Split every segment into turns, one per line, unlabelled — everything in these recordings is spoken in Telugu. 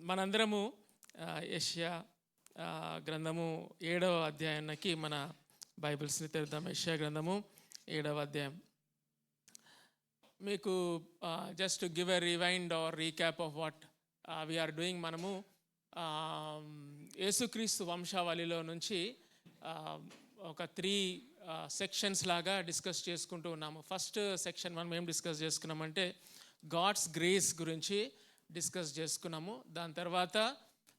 మనందరము యెషయా గ్రంథము 7వ అధ్యాయానికి మన బైబిల్స్ని తెరుద్దాం. యెషయా గ్రంథము 7వ అధ్యాయం. మీకు just give a rewind or recap of what we're doing. మనము యేసుక్రీస్తు వంశావళిలో నుంచి ఒక 3 సెక్షన్స్ లాగా డిస్కస్ చేసుకుంటూ ఉన్నాము. ఫస్ట్ సెక్షన్ మనం ఏం డిస్కస్ చేసుకున్నామంటే గాడ్స్ గ్రేస్ గురించి డిస్కస్ చేసుకున్నాము. దాని తర్వాత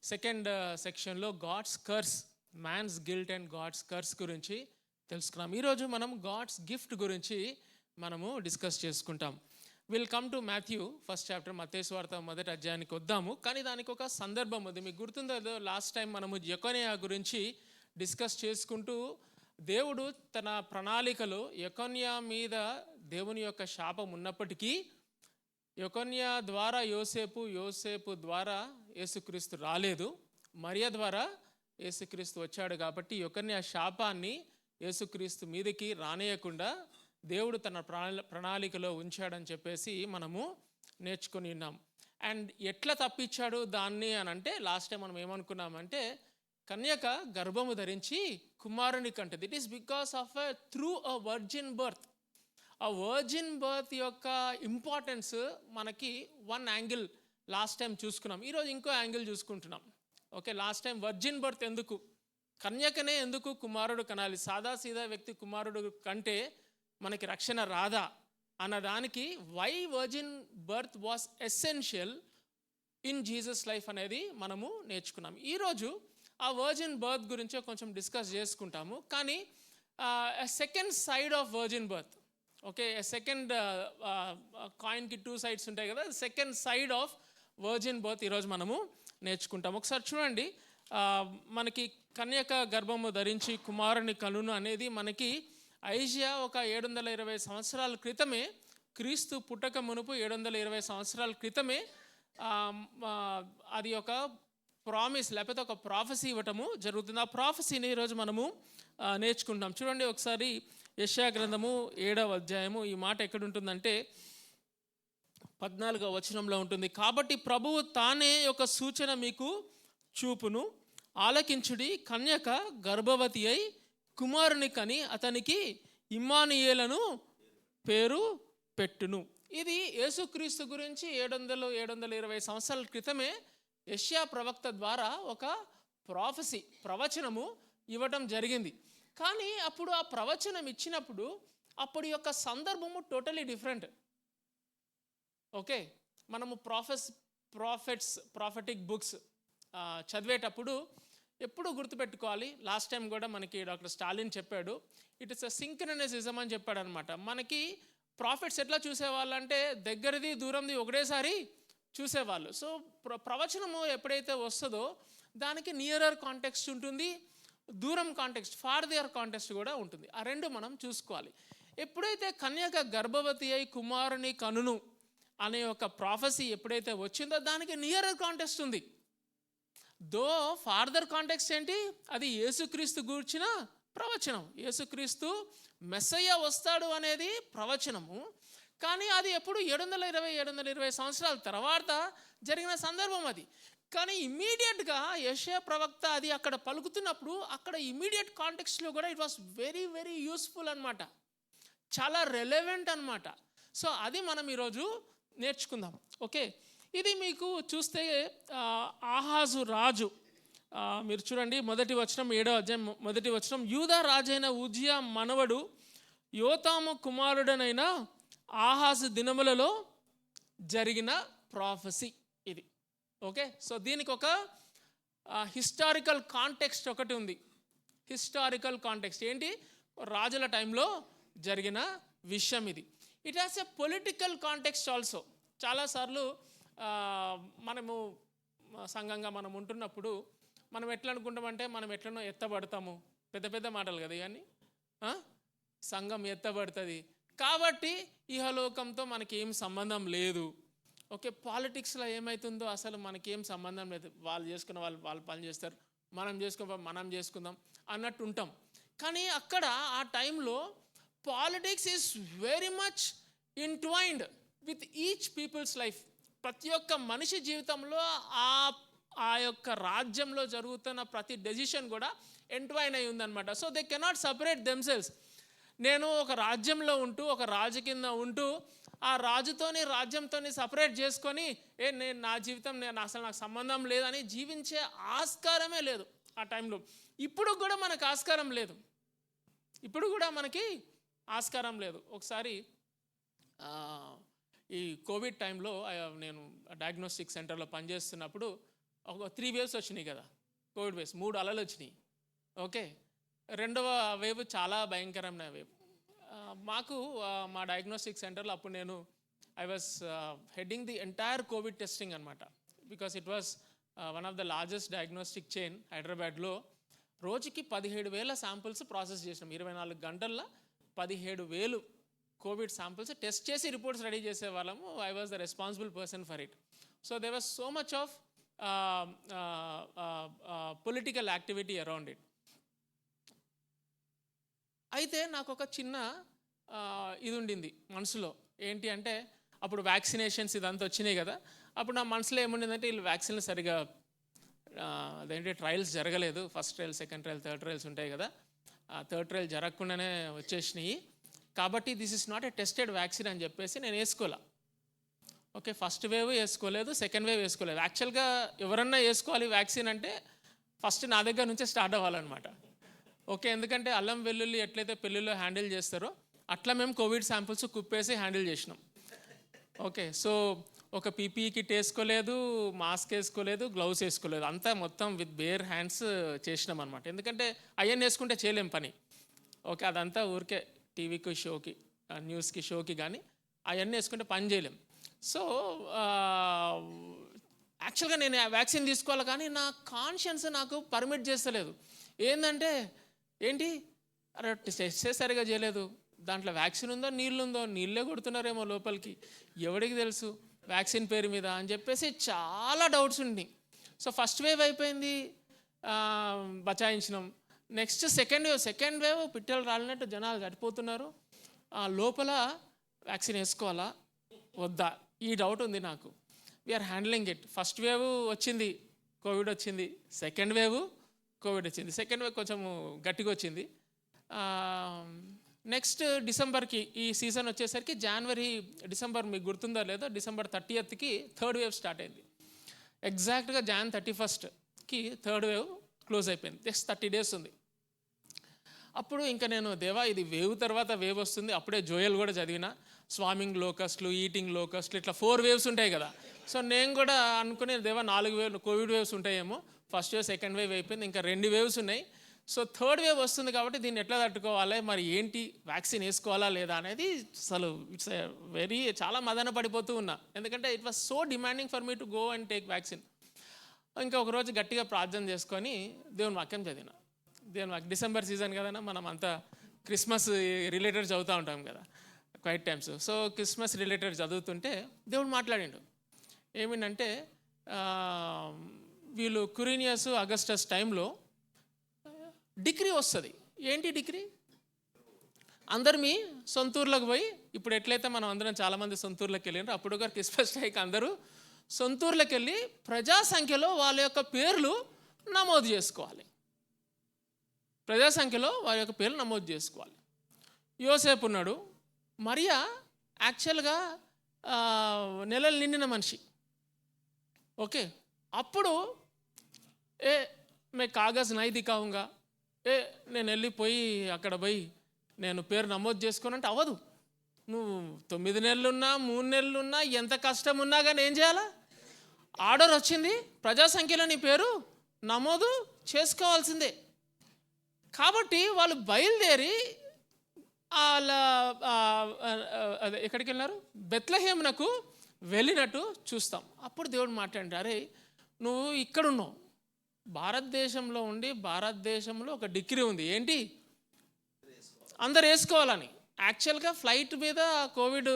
సెకండ్ సెక్షన్లో God's curse, man's guilt and God's curse గురించి తెలుసుకున్నాం. ఈరోజు మనం గాడ్స్ గిఫ్ట్ గురించి మనము డిస్కస్ చేసుకుంటాం. Will come to Matthew first chapter, మత్తయి సువార్త 1వ అధ్యాయానికి వద్దాము. కానీ దానికి ఒక సందర్భం ఉంది. మీకు గుర్తుందో లేదో, లాస్ట్ టైం మనము యెకొన్యా గురించి డిస్కస్ చేసుకుంటూ దేవుడు తన ప్రణాళికలో యెకొన్యా మీద దేవుని యొక్క శాపం ఉన్నప్పటికీ యెకొన్యా ద్వారా యోసేపు ద్వారా యేసుక్రీస్తు రాలేదు, మరియ ద్వారా యేసుక్రీస్తు వచ్చాడు. కాబట్టి యెకొన్యా శాపాన్ని యేసుక్రీస్తు మీదకి రానేయకుండా దేవుడు తన ప్రణాళికలో ఉంచాడని చెప్పేసి మనము నేర్చుకొని ఉన్నాం. అండ్ ఎట్లా తప్పించాడు దాన్ని అని అంటే, లాస్ట్ టైం మనం ఏమనుకున్నామంటే కన్యక గర్భము ధరించి కుమారుని కంటది. It is because of through a virgin birth. ఆ వర్జిన్ బర్త్ యొక్క ఇంపార్టెన్స్ మనకి వన్ యాంగిల్ లాస్ట్ టైం చూసుకున్నాం. ఈరోజు ఇంకో యాంగిల్ చూసుకుంటున్నాం. Okay, last time virgin birth ఎందుకు, కన్యకనే ఎందుకు కుమారుడు కనాలి, సాదాసీదా వ్యక్తి కుమారుడు కంటే మనకి రక్షణ రాదా అన్నదానికి why virgin birth was essential in Jesus life అనేది మనము నేర్చుకున్నాం. ఈరోజు ఆ వర్జిన్ బర్త్ గురించి కొంచెం డిస్కస్ చేసుకుంటాము. కానీ second side of virgin birth, okay, second కాయిన్కి 2 సైడ్స్ ఉంటాయి కదా, second side of virgin birth ఈరోజు మనము నేర్చుకుంటాము. ఒకసారి చూడండి, మనకి కన్యక గర్భము ధరించి కుమారుని కనును అనేది మనకి ఐజియా ఒక 720 సంవత్సరాల క్రితమే, క్రీస్తు పుట్టక మునుపు 720 సంవత్సరాల క్రితమే అది ఒక ప్రామిస్ లేకపోతే ఒక ప్రాఫెసీ ఇవ్వటము జరుగుతుంది. ఆ ప్రాఫెసీని ఈరోజు మనము నేర్చుకుంటాం. చూడండి ఒకసారి యెషయా గ్రంథము 7వ అధ్యాయము. ఈ మాట ఎక్కడుంటుందంటే 14వ వచనంలో ఉంటుంది. కాబట్టి ప్రభువు తానే ఒక సూచన మీకు చూపును, ఆలకించుడి, కన్యక గర్భవతి అయి కుమారుని కని అతనికి ఇమ్మానుయేలను పేరు పెట్టును. ఇది యేసుక్రీస్తు గురించి 720 సంవత్సరాల క్రితమే యెషయా ప్రవక్త ద్వారా ఒక ప్రవచనము ఇవ్వటం జరిగింది. కానీ అప్పుడు ఆ ప్రవచనం ఇచ్చినప్పుడు అప్పుడు యొక్క సందర్భము టోటలీ డిఫరెంట్. ఓకే, మనము ప్రాఫెటిక్ బుక్స్ చదివేటప్పుడు ఎప్పుడు గుర్తుపెట్టుకోవాలి. లాస్ట్ టైం కూడా మనకి డాక్టర్ స్టాలిన్ చెప్పాడు, ఇట్ ఇస్ అ సింక్రనైజిజం అని చెప్పాడు అనమాట. మనకి ప్రాఫిట్స్ ఎట్లా చూసేవాళ్ళు అంటే దగ్గరది దూరంది ఒకటేసారి చూసేవాళ్ళు. సో ప్రవచనము ఎప్పుడైతే వస్తుందో దానికి నియరర్ కాంటెక్స్ట్ ఉంటుంది, దూరం కాంటెక్స్ట్, ఫార్దర్ కాంటెక్స్ట్ కూడా ఉంటుంది. ఆ రెండు మనం చూసుకోవాలి. ఎప్పుడైతే కన్యక గర్భవతి అయి కుమారుని కనును అనే ఒక ప్రాఫెసీ ఎప్పుడైతే వచ్చిందో దానికి నియరర్ కాంటెక్స్ట్ ఉంది. దో ఫార్దర్ కాంటెక్స్ట్ ఏంటి, అది యేసుక్రీస్తు గూర్చిన ప్రవచనం, యేసుక్రీస్తు మెస్సయ్య వస్తాడు అనేది ప్రవచనము. కానీ అది ఎప్పుడు 720 సంవత్సరాల తర్వాత జరిగిన సందర్భం అది. కానీ ఇమ్మీడియట్గా యెషయా ప్రవక్త అది అక్కడ పలుకుతున్నప్పుడు అక్కడ ఇమ్మీడియట్ కాంటెక్స్ట్లో కూడా it was very very useful అనమాట, చాలా రెలెవెంట్ అనమాట. సో అది మనం ఈరోజు నేర్చుకుందాం. ఓకే, ఇది మీకు చూస్తే ఆహాజు రాజు, మీరు చూడండి 1వ వచనం 7వ అధ్యాయం 1వ వచనం, యూదా రాజైన ఉజియా మనవడు యోతాము కుమారుడనైన ఆహాజు దినములలో జరిగిన ప్రాఫెసీ ఇది. ఓకే, సో దీనికి ఒక హిస్టారికల్ కాంటెక్స్ట్ ఒకటి ఉంది. హిస్టారికల్ కాంటెక్స్ట్ ఏంటి, రాజుల టైంలో జరిగిన విషయం ఇది. It has a political context also. చాలాసార్లు మనము సంఘంగా మనం ఉంటున్నప్పుడు మనం ఎట్లా అనుకుంటామంటే మనం ఎట్లనో ఎత్తబడతాము, పెద్ద పెద్ద మాటలు కదా ఇవన్నీ, సంఘం ఎత్తబడుతుంది కాబట్టి ఇహలోకంతో మనకేం సంబంధం లేదు. ఓకే, పాలిటిక్స్లో ఏమవుతుందో అసలు మనకేం సంబంధం లేదు, వాళ్ళు చేసుకున్న వాళ్ళు పని చేస్తారు, మనం చేసుకుందాం అన్నట్టు ఉంటాం. కానీ అక్కడ ఆ టైంలో politics is very much entwined with each people's life. ప్రతి ఒక్క మనిషి జీవితంలో ఆ ఆ యొక్క రాజ్యంలో జరుగుతున్న ప్రతి డెసిషన్ కూడా ఎంట్వైన్ అయి ఉందన్నమాట. So they cannot separate themselves. నేను ఒక రాజ్యంలో ఉంటూ, ఒక రాజు కింద ఉంటూ, ఆ రాజుతోని రాజ్యంతోని సపరేట్ చేసుకొని నేను నా జీవితం అసలు నాకు సంబంధం లేదని జీవించే ఆస్కారమే లేదు ఆ టైంలో. ఇప్పుడు కూడా మనకు ఆస్కారం లేదు. ఇప్పుడు కూడా మనకి ఆస్కారం లేదు. ఒకసారి ఈ కోవిడ్ టైంలో నేను డయాగ్నోస్టిక్ సెంటర్లో పనిచేస్తున్నప్పుడు ఒక 3 వేవ్స్ వచ్చినాయి కదా, కోవిడ్ వేవ్స్, 3 అలలు వచ్చినాయి. ఓకే, రెండవ వేవ్ చాలా భయంకరమైన వేవ్. మాకు మా డయాగ్నోస్టిక్ సెంటర్లో అప్పుడు నేను I was heading the entire COVID testing అనమాట. Because it was one of the largest diagnostic chain హైదరాబాద్లో. రోజుకి 17,000 శాంపుల్స్ ప్రాసెస్ చేసినాం. 24 గంటల్లో 17,000 కోవిడ్ శాంపుల్స్ టెస్ట్ చేసి రిపోర్ట్స్ రెడీ చేసే వాళ్ళము. I was the responsible person for it. So they was so much of political activity around it. అయితే నాకు ఒక చిన్న ఇది ఉండింది మనసులో. ఏంటి అంటే, అప్పుడు వ్యాక్సినేషన్స్ ఇదంతా వచ్చినాయి కదా, అప్పుడు నా మనసులో ఏముండిందంటే, వీళ్ళు వ్యాక్సిన్లు సరిగా అదేంటి ట్రయల్స్ జరగలేదు. First trial, second trial, third trials ఉంటాయి కదా, ఆ థర్డ్ ట్రయల్ జరగకుండానే వచ్చేసినాయి. కాబట్టి this is not a tested vaccine అని చెప్పేసి నేను వేసుకోలే. ఓకే, ఫస్ట్ వేవ్ వేసుకోలేదు, సెకండ్ వేవ్ వేసుకోలేదు. యాక్చువల్గా ఎవరన్నా వేసుకోవాలి వ్యాక్సిన్ అంటే ఫస్ట్ నా దగ్గర నుంచే స్టార్ట్ అవ్వాలన్నమాట. ఓకే, ఎందుకంటే అల్లం వెల్లుల్లి ఎట్లయితే పెళ్ళిలో హ్యాండిల్ చేస్తారో అట్లా మేము కోవిడ్ శాంపుల్స్ కుప్పేసి హ్యాండిల్ చేసినాం. ఓకే, సో ఒక పీపీ కిట్ వేసుకోలేదు, మాస్క్ వేసుకోలేదు, గ్లౌస్ వేసుకోలేదు, అంతా మొత్తం విత్ బేర్ హ్యాండ్స్ చేసినాం అనమాట. ఎందుకంటే అవన్నీ వేసుకుంటే చేయలేం పని. ఓకే, అదంతా ఊరికే టీవీకి షోకి, న్యూస్కి షోకి, కానీ అవన్నీ వేసుకుంటే పని చేయలేం. సో యాక్చువల్గా నేను వ్యాక్సిన్ తీసుకోవాలి, కానీ నా కాన్షియన్స్ నాకు పర్మిట్ చేస్తలేదు. ఏంటంటే ఏంటి, అరే టెస్ట్ సరిగా చేయలేదు, దాంట్లో వ్యాక్సిన్ ఉందో నీళ్ళు ఉందో, నీళ్ళే కొడుతున్నారేమో లోపలికి, ఎవరికి తెలుసు వ్యాక్సిన్ పేరు మీద అని చెప్పేసి చాలా డౌట్స్ ఉన్నాయి. సో ఫస్ట్ వేవ్ అయిపోయింది, బచాయించినాం. నెక్స్ట్ సెకండ్ వేవ్ పిట్టలు రాలినట్టు జనాలు చనిపోతున్నారు. లోపల వ్యాక్సిన్ వేసుకోవాలా వద్దా, ఈ డౌట్ ఉంది నాకు. We're handling it. First wave వచ్చింది, కోవిడ్ వచ్చింది. సెకండ్ వేవ్ కోవిడ్ వచ్చింది. సెకండ్ వేవ్ కొంచెం గట్టిగా వచ్చింది. నెక్స్ట్ డిసెంబర్కి, ఈ సీజన్ వచ్చేసరికి డిసెంబర్ మీకు గుర్తుందో లేదో, December 30th third wave start అయింది. ఎగ్జాక్ట్గా January 31st third wave close అయిపోయింది. నెక్స్ట్ 30 days ఉంది. అప్పుడు ఇంకా నేను దేవా ఇది వేవ్ తర్వాత వేవ్ వస్తుంది. అప్పుడే జోయల్ కూడా చదివిన, స్వామింగ్ లోకస్ట్లు, ఈటింగ్ లోకస్ట్లు, ఇట్లా 4 waves ఉంటాయి కదా. సో నేను కూడా అనుకునే దేవా 4 waves కోవిడ్ వేవ్స్ ఉంటాయేమో. ఫస్ట్ వేవ్, సెకండ్ వేవ్ అయిపోయింది, ఇంకా 2 waves ఉన్నాయి. సో థర్డ్ వేవ్ వస్తుంది కాబట్టి దీన్ని ఎట్లా తట్టుకోవాలి, మరి ఏంటి వ్యాక్సిన్ వేసుకోవాలా లేదా అనేది అసలు ఇట్స్ చాలా మదన పడిపోతూ ఉన్నా. ఎందుకంటే it was so demanding for me to go and take vaccine. ఇంకా ఒకరోజు గట్టిగా ప్రార్థన చేసుకొని దేవుని వాక్యం చదివిన. డిసెంబర్ సీజన్ కదన్నా, మనం అంతా క్రిస్మస్ రిలేటెడ్ చదువుతూ ఉంటాం కదా quite times. So Christmas related చదువుతుంటే దేవుడు మాట్లాడిండు. ఏమిటంటే వీళ్ళు క్విరినియస్ అగస్టస్ టైంలో డిగ్రీ వస్తుంది. ఏంటి డిగ్రీ? అందరు మీ సొంతూర్లకు పోయి, ఇప్పుడు ఎట్లయితే మనం అందరం చాలామంది సొంతూర్లకు వెళ్ళినారు, అప్పుడు ఒక క్రిస్మస్ టైంకి అందరూ సొంతూర్లకు వెళ్ళి ప్రజా సంఖ్యలో వాళ్ళ యొక్క పేర్లు నమోదు చేసుకోవాలి. ప్రజా సంఖ్యలో వారి యొక్క పేర్లు నమోదు చేసుకోవాలి. యోసేపు ఉన్నాడు, మరియా యాక్చువల్గా నెలలు నిండిన మనిషి. ఓకే, అప్పుడు మే కాగజ్ నై దికావుగా, నేను వెళ్ళిపోయి అక్కడ పోయి నేను పేరు నమోదు చేసుకోనంటే అవ్వదు. నువ్వు 9 నెలలున్నా 3 నెలలున్నా ఎంత కష్టం ఉన్నా కానీ ఏం చేయాలా? ఆర్డర్ వచ్చింది, ప్రజా సంఖ్యలో నీ పేరు నమోదు చేసుకోవాల్సిందే. కాబట్టి వాళ్ళు బయలుదేరి ఎక్కడికి వెళ్ళినారు? బెత్లెహేమునకు వెళ్ళినట్టు చూస్తాం. అప్పుడు దేవుడు మాట్లాడండి, అరే నువ్వు ఇక్కడున్నావు, భారతదేశంలో ఉండి భారతదేశంలో ఒక డిగ్రీ ఉంది, ఏంటి అందరు వేసుకోవాలని. యాక్చువల్గా ఫ్లైట్ మీద కోవిడ్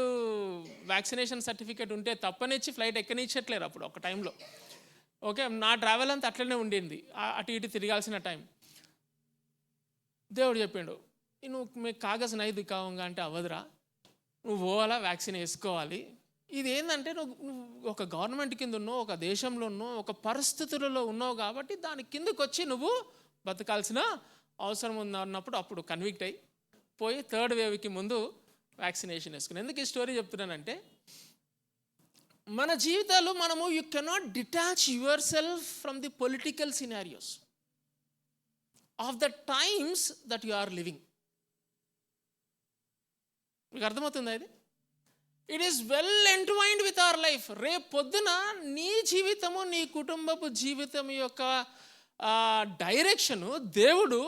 వ్యాక్సినేషన్ సర్టిఫికేట్ ఉంటే తప్పనిచ్చి ఫ్లైట్ ఎక్కనిచ్చట్లేరు అప్పుడు ఒక టైంలో. ఓకే, నా ట్రావెల్ అంతా అట్లనే ఉండింది, అటు ఇటు తిరగాల్సిన టైం. దేవుడు చెప్పిండు, నువ్వు మీకు కాగజ్ నై దికావుగా అంటే అవ్వదురా, నువ్వు పోవాలా, వ్యాక్సిన్ వేసుకోవాలి. ఇది ఏంటంటే నువ్వు ఒక గవర్నమెంట్ కింద ఉన్నావు, ఒక దేశంలో ఉన్నావు, ఒక పరిస్థితులలో ఉన్నావు కాబట్టి దాని కిందకు వచ్చి నువ్వు బతకాల్సిన అవసరం ఉంది అన్నప్పుడు అప్పుడు కన్విక్ట్ అయ్యి పోయి థర్డ్ వేవ్కి ముందు వ్యాక్సినేషన్ వేసుకుని. ఎందుకు ఈ స్టోరీ చెప్తున్నానంటే మన జీవితాలు మనము you cannot detach yourself from the political scenarios of the times that you are living. మీకు అర్థమవుతుందా ఇది? It is well entwined with our life. రేపు పొద్దున నీ జీవితము, నీ కుటుంబపు జీవితం యొక్క డైరెక్షను దేవుడు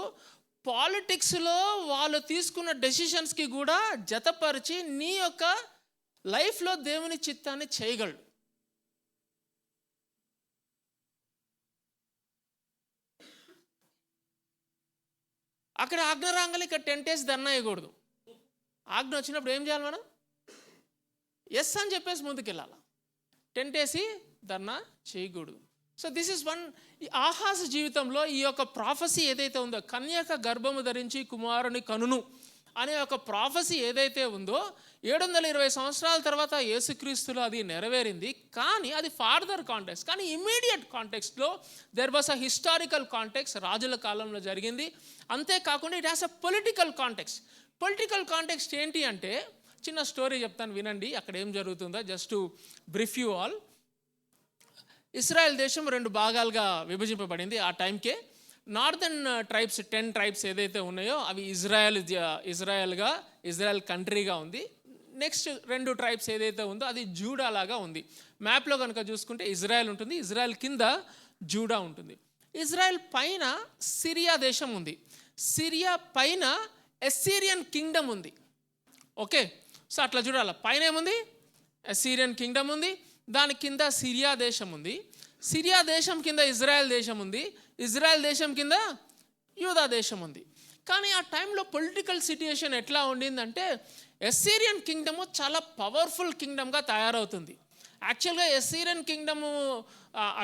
పాలిటిక్స్లో వాళ్ళు తీసుకున్న డెసిషన్స్కి కూడా జతపరిచి నీ యొక్క లైఫ్లో దేవుని చిత్తాన్ని చేయగలడు. అక్కడ ఆజ్ఞ రాగాలి, ఇక్కడ టెంట్ వేసి ధర్నా వేయకూడదు. ఆజ్ఞ వచ్చినప్పుడు ఏం చేయాలి మనం? ఎస్ అని చెప్పేసి ముందుకెళ్ళాలి. టెంట్ వేసి ధర్నా చేయకూడదు. So this is one. Ahaz జీవితంలో ఈ యొక్క ప్రాఫెసీ ఏదైతే ఉందో, కన్యక గర్భము ధరించి కుమారుని కనును అనే ఒక ప్రాఫెసీ ఏదైతే ఉందో 720 సంవత్సరాల తర్వాత యేసుక్రీస్తులో అది నెరవేరింది. కానీ అది ఫార్దర్ కాంటెక్స్ట్. కానీ ఇమ్మీడియట్ కాంటెక్స్ట్లో there was a historical context, రాజుల కాలంలో జరిగింది. అంతేకాకుండా it has a political context. Political context ఏంటి అంటే, చిన్న స్టోరీ చెప్తాను వినండి అక్కడ ఏం జరుగుతుందో, just to brief you all. Israel దేశం 2 భాగాలుగా విభజింపబడింది ఆ టైంకే. నార్దర్న్ ట్రైబ్స్ 10 ట్రైబ్స్ ఏదైతే ఉన్నాయో అవి ఇజ్రాయెల్ కంట్రీగా ఉంది. నెక్స్ట్ 2 ట్రైబ్స్ ఏదైతే ఉందో అది జూడా లాగా ఉంది. మ్యాప్లో కనుక చూసుకుంటే ఇజ్రాయెల్ ఉంటుంది, ఇజ్రాయెల్ కింద జూడా ఉంటుంది. ఇజ్రాయెల్ పైన సిరియా దేశం ఉంది, సిరియా పైన అస్సిరియన్ కింగ్డమ్ ఉంది. ఓకే, సో అట్లా చూడాలి. పైన ఏముంది? అస్సిరియన్ కింగ్డమ్ ఉంది, దాని కింద సిరియా దేశం ఉంది, సిరియా దేశం కింద ఇజ్రాయెల్ దేశం ఉంది, ఇజ్రాయెల్ దేశం కింద యూదా దేశం ఉంది. కానీ ఆ టైంలో పొలిటికల్ సిట్యుయేషన్ ఎట్లా ఉండిందంటే అస్సిరియన్ కింగ్డము చాలా పవర్ఫుల్ కింగ్డమ్గా తయారవుతుంది. యాక్చువల్గా అస్సిరియన్ కింగ్డము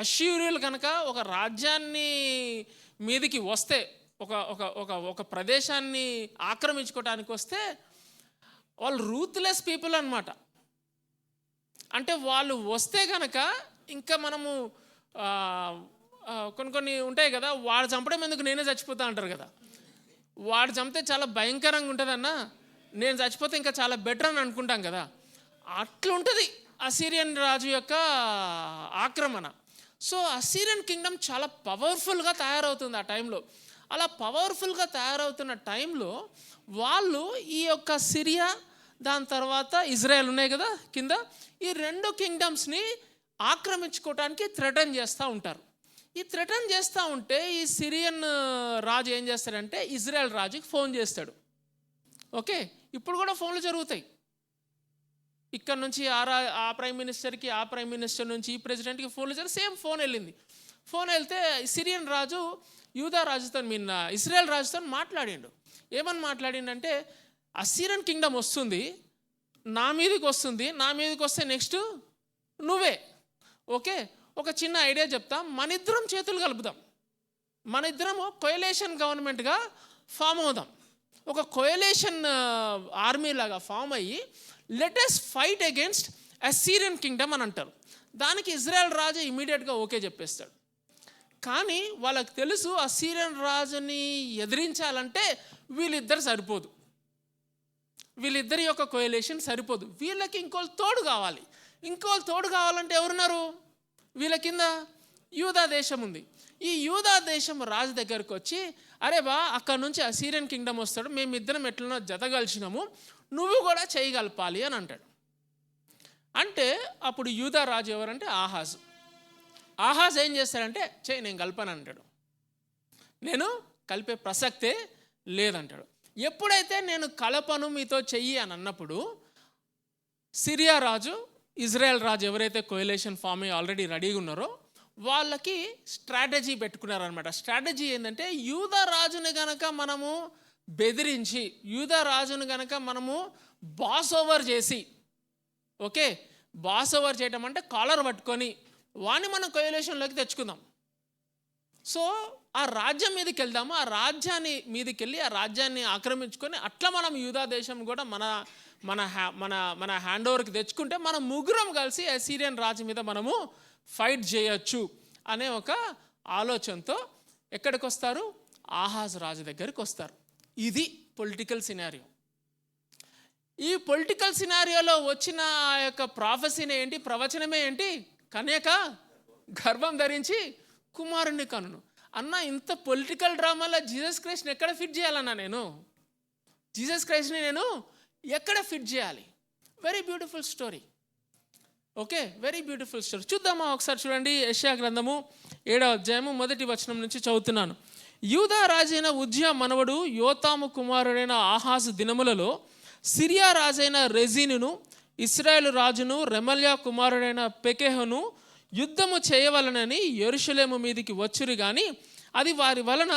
అష్యూరియలు కనుక ఒక రాజ్యాన్ని మీదికి వస్తే, ఒక ప్రదేశాన్ని ఆక్రమించుకోవడానికి వస్తే వాళ్ళు రూత్లెస్ పీపుల్ అన్నమాట. అంటే వాళ్ళు వస్తే కనుక ఇంకా మనము కొన్ని ఉంటాయి కదా, వాడు చంపడం ఎందుకు నేనే చచ్చిపోతా అంటారు కదా. వాడు చంపితే చాలా భయంకరంగా ఉంటుందన్న, నేను చచ్చిపోతే ఇంకా చాలా బెటర్ అని అనుకుంటాం కదా. అట్లుంటుంది అస్సిరియన్ రాజు యొక్క ఆక్రమణ. సో అస్సిరియన్ కింగ్డమ్ చాలా పవర్ఫుల్గా తయారవుతుంది ఆ టైంలో. అలా పవర్ఫుల్గా తయారవుతున్న టైంలో వాళ్ళు ఈ యొక్క సిరియా, దాని తర్వాత ఇజ్రాయెల్ ఉన్నాయి కదా కింద, ఈ 2 కింగ్డమ్స్ని ఆక్రమించుకోవడానికి థ్రెటన్ చేస్తూ ఉంటారు. ఈ థ్రెటన్ చేస్తూ ఉంటే ఈ సిరియన్ రాజు ఏం చేస్తాడంటే ఇజ్రాయెల్ రాజుకి ఫోన్ చేస్తాడు. ఓకే, ఇప్పుడు కూడా ఫోన్లు జరుగుతాయి. ఇక్కడ నుంచి ఆ ప్రైమ్ మినిస్టర్కి, ఆ ప్రైమ్ మినిస్టర్ నుంచి ఈ ప్రెసిడెంట్కి ఫోన్లు జరిగి సేమ్ ఫోన్ వెళ్ళింది. ఫోన్ వెళ్తే సిరియన్ రాజు యూదా రాజుతో ఇజ్రాయెల్ రాజుతో మాట్లాడిండు. ఏమని మాట్లాడిండంటే, అస్సిరియన్ కింగ్డమ్ వస్తుంది, నా మీదకి వస్తుంది, నా మీదకి వస్తే నెక్స్ట్ నువ్వే. ఓకే, ఒక చిన్న ఐడియా చెప్తాం, మనిద్దరం చేతులు కలుపుదాం, మనిద్దరము కోయలేషన్ గవర్నమెంట్గా ఫామ్ అవుదాం, ఒక కోయలేషన్ ఆర్మీ లాగా ఫామ్ అయ్యి let us fight against Assyrian Kingdom అని అంటారు. దానికి ఇజ్రాయెల్ రాజు ఇమీడియట్గా ఓకే చెప్పేస్తాడు. కానీ వాళ్ళకి తెలుసు అస్సిరియన్ రాజుని ఎదిరించాలంటే వీళ్ళిద్దరు సరిపోదు, వీళ్ళిద్దరి యొక్క కోయలేషన్ సరిపోదు, వీళ్ళకి ఇంకోళ్ళు తోడు కావాలి. ఇంకోళ్ళు తోడు కావాలంటే ఎవరున్నారు? వీళ్ళ కింద యూదా దేశం ఉంది. ఈ యూదా దేశం రాజు దగ్గరకు వచ్చి, అరే బా, అక్కడ నుంచి అస్సిరియన్ కింగ్డమ్ వస్తాడు, మేమిద్దరం ఎట్లనో జతగలిచినాము, నువ్వు కూడా చేయగలపాలి అని అంటాడు. అంటే అప్పుడు యూదా రాజు ఎవరంటే ఆహాజు. ఆహాజ్ ఏం చేస్తాడంటే, నేను కలపను అంటాడు, నేను కలిపే ప్రసక్తే లేదంటాడు. ఎప్పుడైతే నేను కలపను మీతో చెయ్యి అని అన్నప్పుడు సిరియా రాజు, ఇజ్రాయెల్ రాజు ఎవరైతే కోయలేషన్ ఫామ్ అయ్యి ఆల్రెడీ రెడీగా ఉన్నారో వాళ్ళకి స్ట్రాటజీ పెట్టుకున్నారనమాట. స్ట్రాటజీ ఏంటంటే, యూదా రాజుని గనక మనము బెదిరించి, యూదా రాజుని గనక మనము బాస్ ఓవర్ చేసి, ఓకే, బాస్ ఓవర్ చేయటం అంటే కాలర్ పట్టుకొని వాడిని మనం కోయలేషన్లోకి తెచ్చుకుందాం. సో ఆ రాజ్యం మీదకి వెళ్దాము, ఆ రాజ్యాన్ని మీదకి వెళ్ళి ఆ రాజ్యాన్ని ఆక్రమించుకొని అట్లా మనం యూదా దేశం కూడా మన హ్యాండ్ ఓవర్కి తెచ్చుకుంటే మనం ముగ్గురం కలిసి అసీరియన్ రాజు మీద మనము ఫైట్ చేయొచ్చు అనే ఒక ఆలోచనతో ఎక్కడికి వస్తారు? ఆహాజు రాజు దగ్గరికి వస్తారు. ఇది పొలిటికల్ సినారియో. ఈ పొలిటికల్ సినారియోలో వచ్చిన ఆ యొక్క ప్రాఫెసీనే ఏంటి, ప్రవచనమే ఏంటి? కన్యక గర్భం ధరించి కుమారుణ్ణి కనును. అన్న, ఇంత పొలిటికల్ డ్రామాలో జీసస్ క్రైస్ట్ని ఎక్కడ ఫిట్ చేయాలన్నా నేను? జీసస్ క్రైస్ట్ని నేను ఎక్కడ ఫిట్ చేయాలి? Very beautiful story. Okay, very beautiful story. చూద్దామా ఒకసారి? చూడండి, యెషయా గ్రంథము 7వ అధ్యాయము 1వ వచనం నుంచి చదువుతున్నాను. యూదా రాజైన ఉజ్జియా మనవడు యోతాము కుమారుడైన ఆహాజు దినములలో సిరియా రాజైన రెజీనును ఇశ్రాయేలు రాజును రెమల్యా కుమారుడైన పెకెహును యుద్ధము చేయవలనని యెరూషలేము మీదికి వచ్చిరు కానీ అది వారి వలన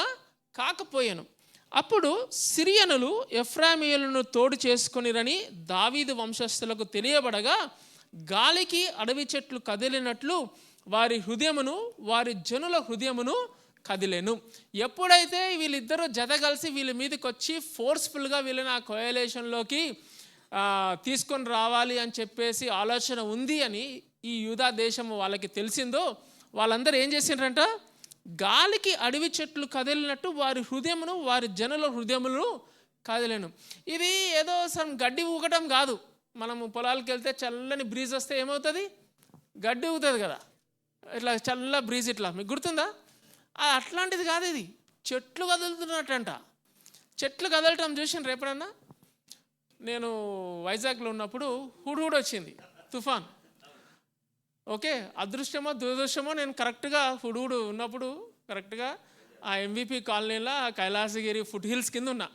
కాకపోయాను. అప్పుడు సిరియనులు ఎఫ్రాయిమీయులను తోడు చేసుకొనిరని దావీదు వంశస్థులకు తెలియబడగా గాలికి అడవి చెట్లు కదిలినట్లు వారి హృదయమును వారి జనుల హృదయమును కదిలేను. ఎప్పుడైతే వీళ్ళిద్దరూ జత కలిసి వీళ్ళ మీదకి వచ్చి ఫోర్స్ఫుల్గా వీళ్ళని ఆ కోయలేషన్లోకి తీసుకొని రావాలి అని చెప్పేసి ఆలోచన ఉంది అని ఈ యూదా దేశం వాళ్ళకి తెలిసిందో, వాళ్ళందరూ ఏం చేసిండ్రంట? గాలికి అడవి చెట్లు కదిలినట్టు వారి హృదయమును వారి జనుల హృదయములను కదిలేను. ఇది ఏదో గడ్డి ఊగటం కాదు. మనము పొలాలకు వెళ్తే చల్లని బ్రీజ్ వస్తే ఏమవుతుంది? గడ్డి ఊగుతుంది కదా, ఇట్లా చల్ల బ్రీజ్, ఇట్లా మీకు గుర్తుందా? అట్లాంటిది కాదు ఇది. చెట్లు కదులుతున్నట్టంట. చెట్లు కదలటం చూసిన రేపడన్నా? నేను వైజాగ్లో ఉన్నప్పుడు హుడ్హుడ్ వచ్చింది, తుఫాన్. ఓకే, అదృష్టమో దురదృష్టమో నేను కరెక్ట్గా హుడ్హుడ్ ఉన్నప్పుడు కరెక్ట్గా ఆ MVP కాలనీలో కైలాసగిరి ఫుట్ హిల్స్ కింద ఉన్నా.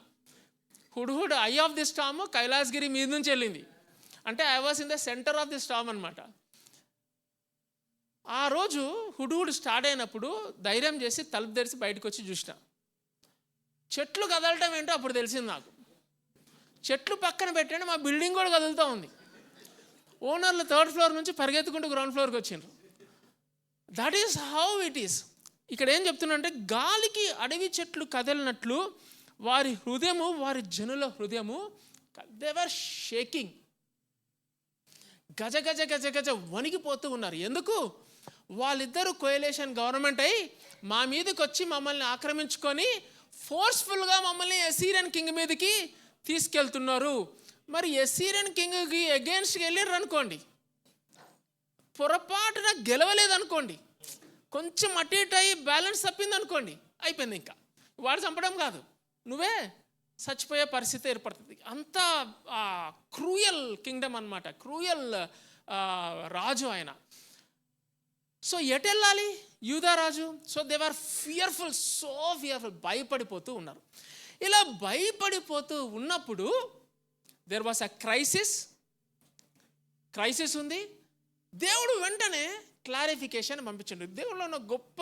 Hudhud eye of the storm Kailasagiri మీద నుంచి వెళ్ళింది. అంటే I was in the centre of the storm అనమాట. ఆ రోజు హుడ్హుడ్ స్టార్ట్ అయినప్పుడు ధైర్యం చేసి తలుపు తెరిచి బయటకు వచ్చి చూసిన. చెట్లు కదలటం ఏంటో అప్పుడు తెలిసింది నాకు. చెట్లు పక్కన పెట్టండి, మా బిల్డింగ్ కూడా కదులుతూ ఉంది. ఓనర్లు 3rd ఫ్లోర్ నుంచి పరిగెత్తుకుంటూ గ్రౌండ్ ఫ్లోర్కి వచ్చిండ్రు. That is how it is. ఇక్కడ ఏం చెప్తున్నా అంటే, గాలికి అడవి చెట్లు కదిలినట్లు వారి హృదయము వారి జనుల హృదయము దే వర్ షేకింగ్. గజ గజ గజ గజ వణికిపోతూ ఉన్నారు. ఎందుకు? వాళ్ళిద్దరూ కోయలేషన్ గవర్నమెంట్ అయి మా మీదకి వచ్చి మమ్మల్ని ఆక్రమించుకొని ఫోర్స్ఫుల్గా మమ్మల్ని అసీరియన్ కింగ్ మీదకి తీసుకెళ్తున్నారు. మరి అసీరియన్ కింగ్కి అగేన్స్ట్కి వెళ్ళారు అనుకోండి, పొరపాటున గెలవలేదనుకోండి, కొంచెం అటు ఇటు అయ్యి బ్యాలెన్స్ తప్పింది అనుకోండి, అయిపోయింది. ఇంకా వాడు చంపడం కాదు, నువ్వే చచ్చిపోయే పరిస్థితి ఏర్పడుతుంది. అంత క్రూయల్ కింగ్డమ్ అనమాట, క్రూయల్ రాజు ఆయన. సో ఎటు వెళ్ళాలి యూదా రాజు? So they are fearful, so fearful, భయపడిపోతూ ఉన్నారు. ఇలా భయపడిపోతూ ఉన్నప్పుడు దేర్ వాస్ అ క్రైసిస్ ఉంది. దేవుడు వెంటనే క్లారిఫికేషన్ పంపించండి. దేవుడిలో ఉన్న గొప్ప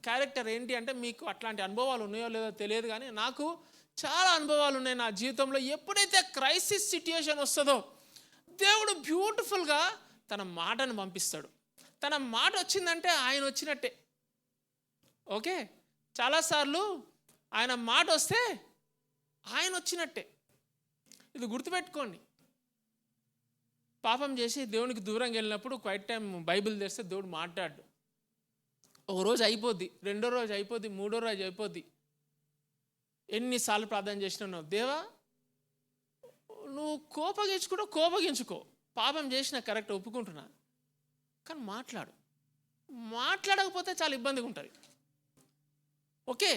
క్యారెక్టర్ ఏంటి అంటే, మీకు అట్లాంటి అనుభవాలు ఉన్నాయో లేదో తెలియదు కానీ నాకు చాలా అనుభవాలు ఉన్నాయి నా జీవితంలో. ఎప్పుడైతే క్రైసిస్ సిట్యుయేషన్ వస్తుందో దేవుడు బ్యూటిఫుల్గా తన మాటను పంపిస్తాడు. తన మాట వచ్చిందంటే ఆయన వచ్చినట్టే. ఓకే, చాలాసార్లు ఆయన మాట వస్తే ఆయన వచ్చినట్టే. ఇది గుర్తుపెట్టుకోండి. పాపం చేసి దేవునికి దూరంగా వెళ్ళినప్పుడు క్వైట్ టైం బైబిల్ తెస్తే దేవుడు మాట్లాడు. ఒక రోజు అయిపోద్ది, 2వ రోజు అయిపోద్ది, 3వ రోజు అయిపోద్ది. ఎన్నిసార్లు ప్రార్థన చేసినావు, దేవా నువ్వు కోపగించుకో, పాపం చేసిన కరెక్ట్ ఒప్పుకుంటున్నా, కానీ మాట్లాడకపోతే చాలా ఇబ్బందిగా ఉంటుంది. ఓకే,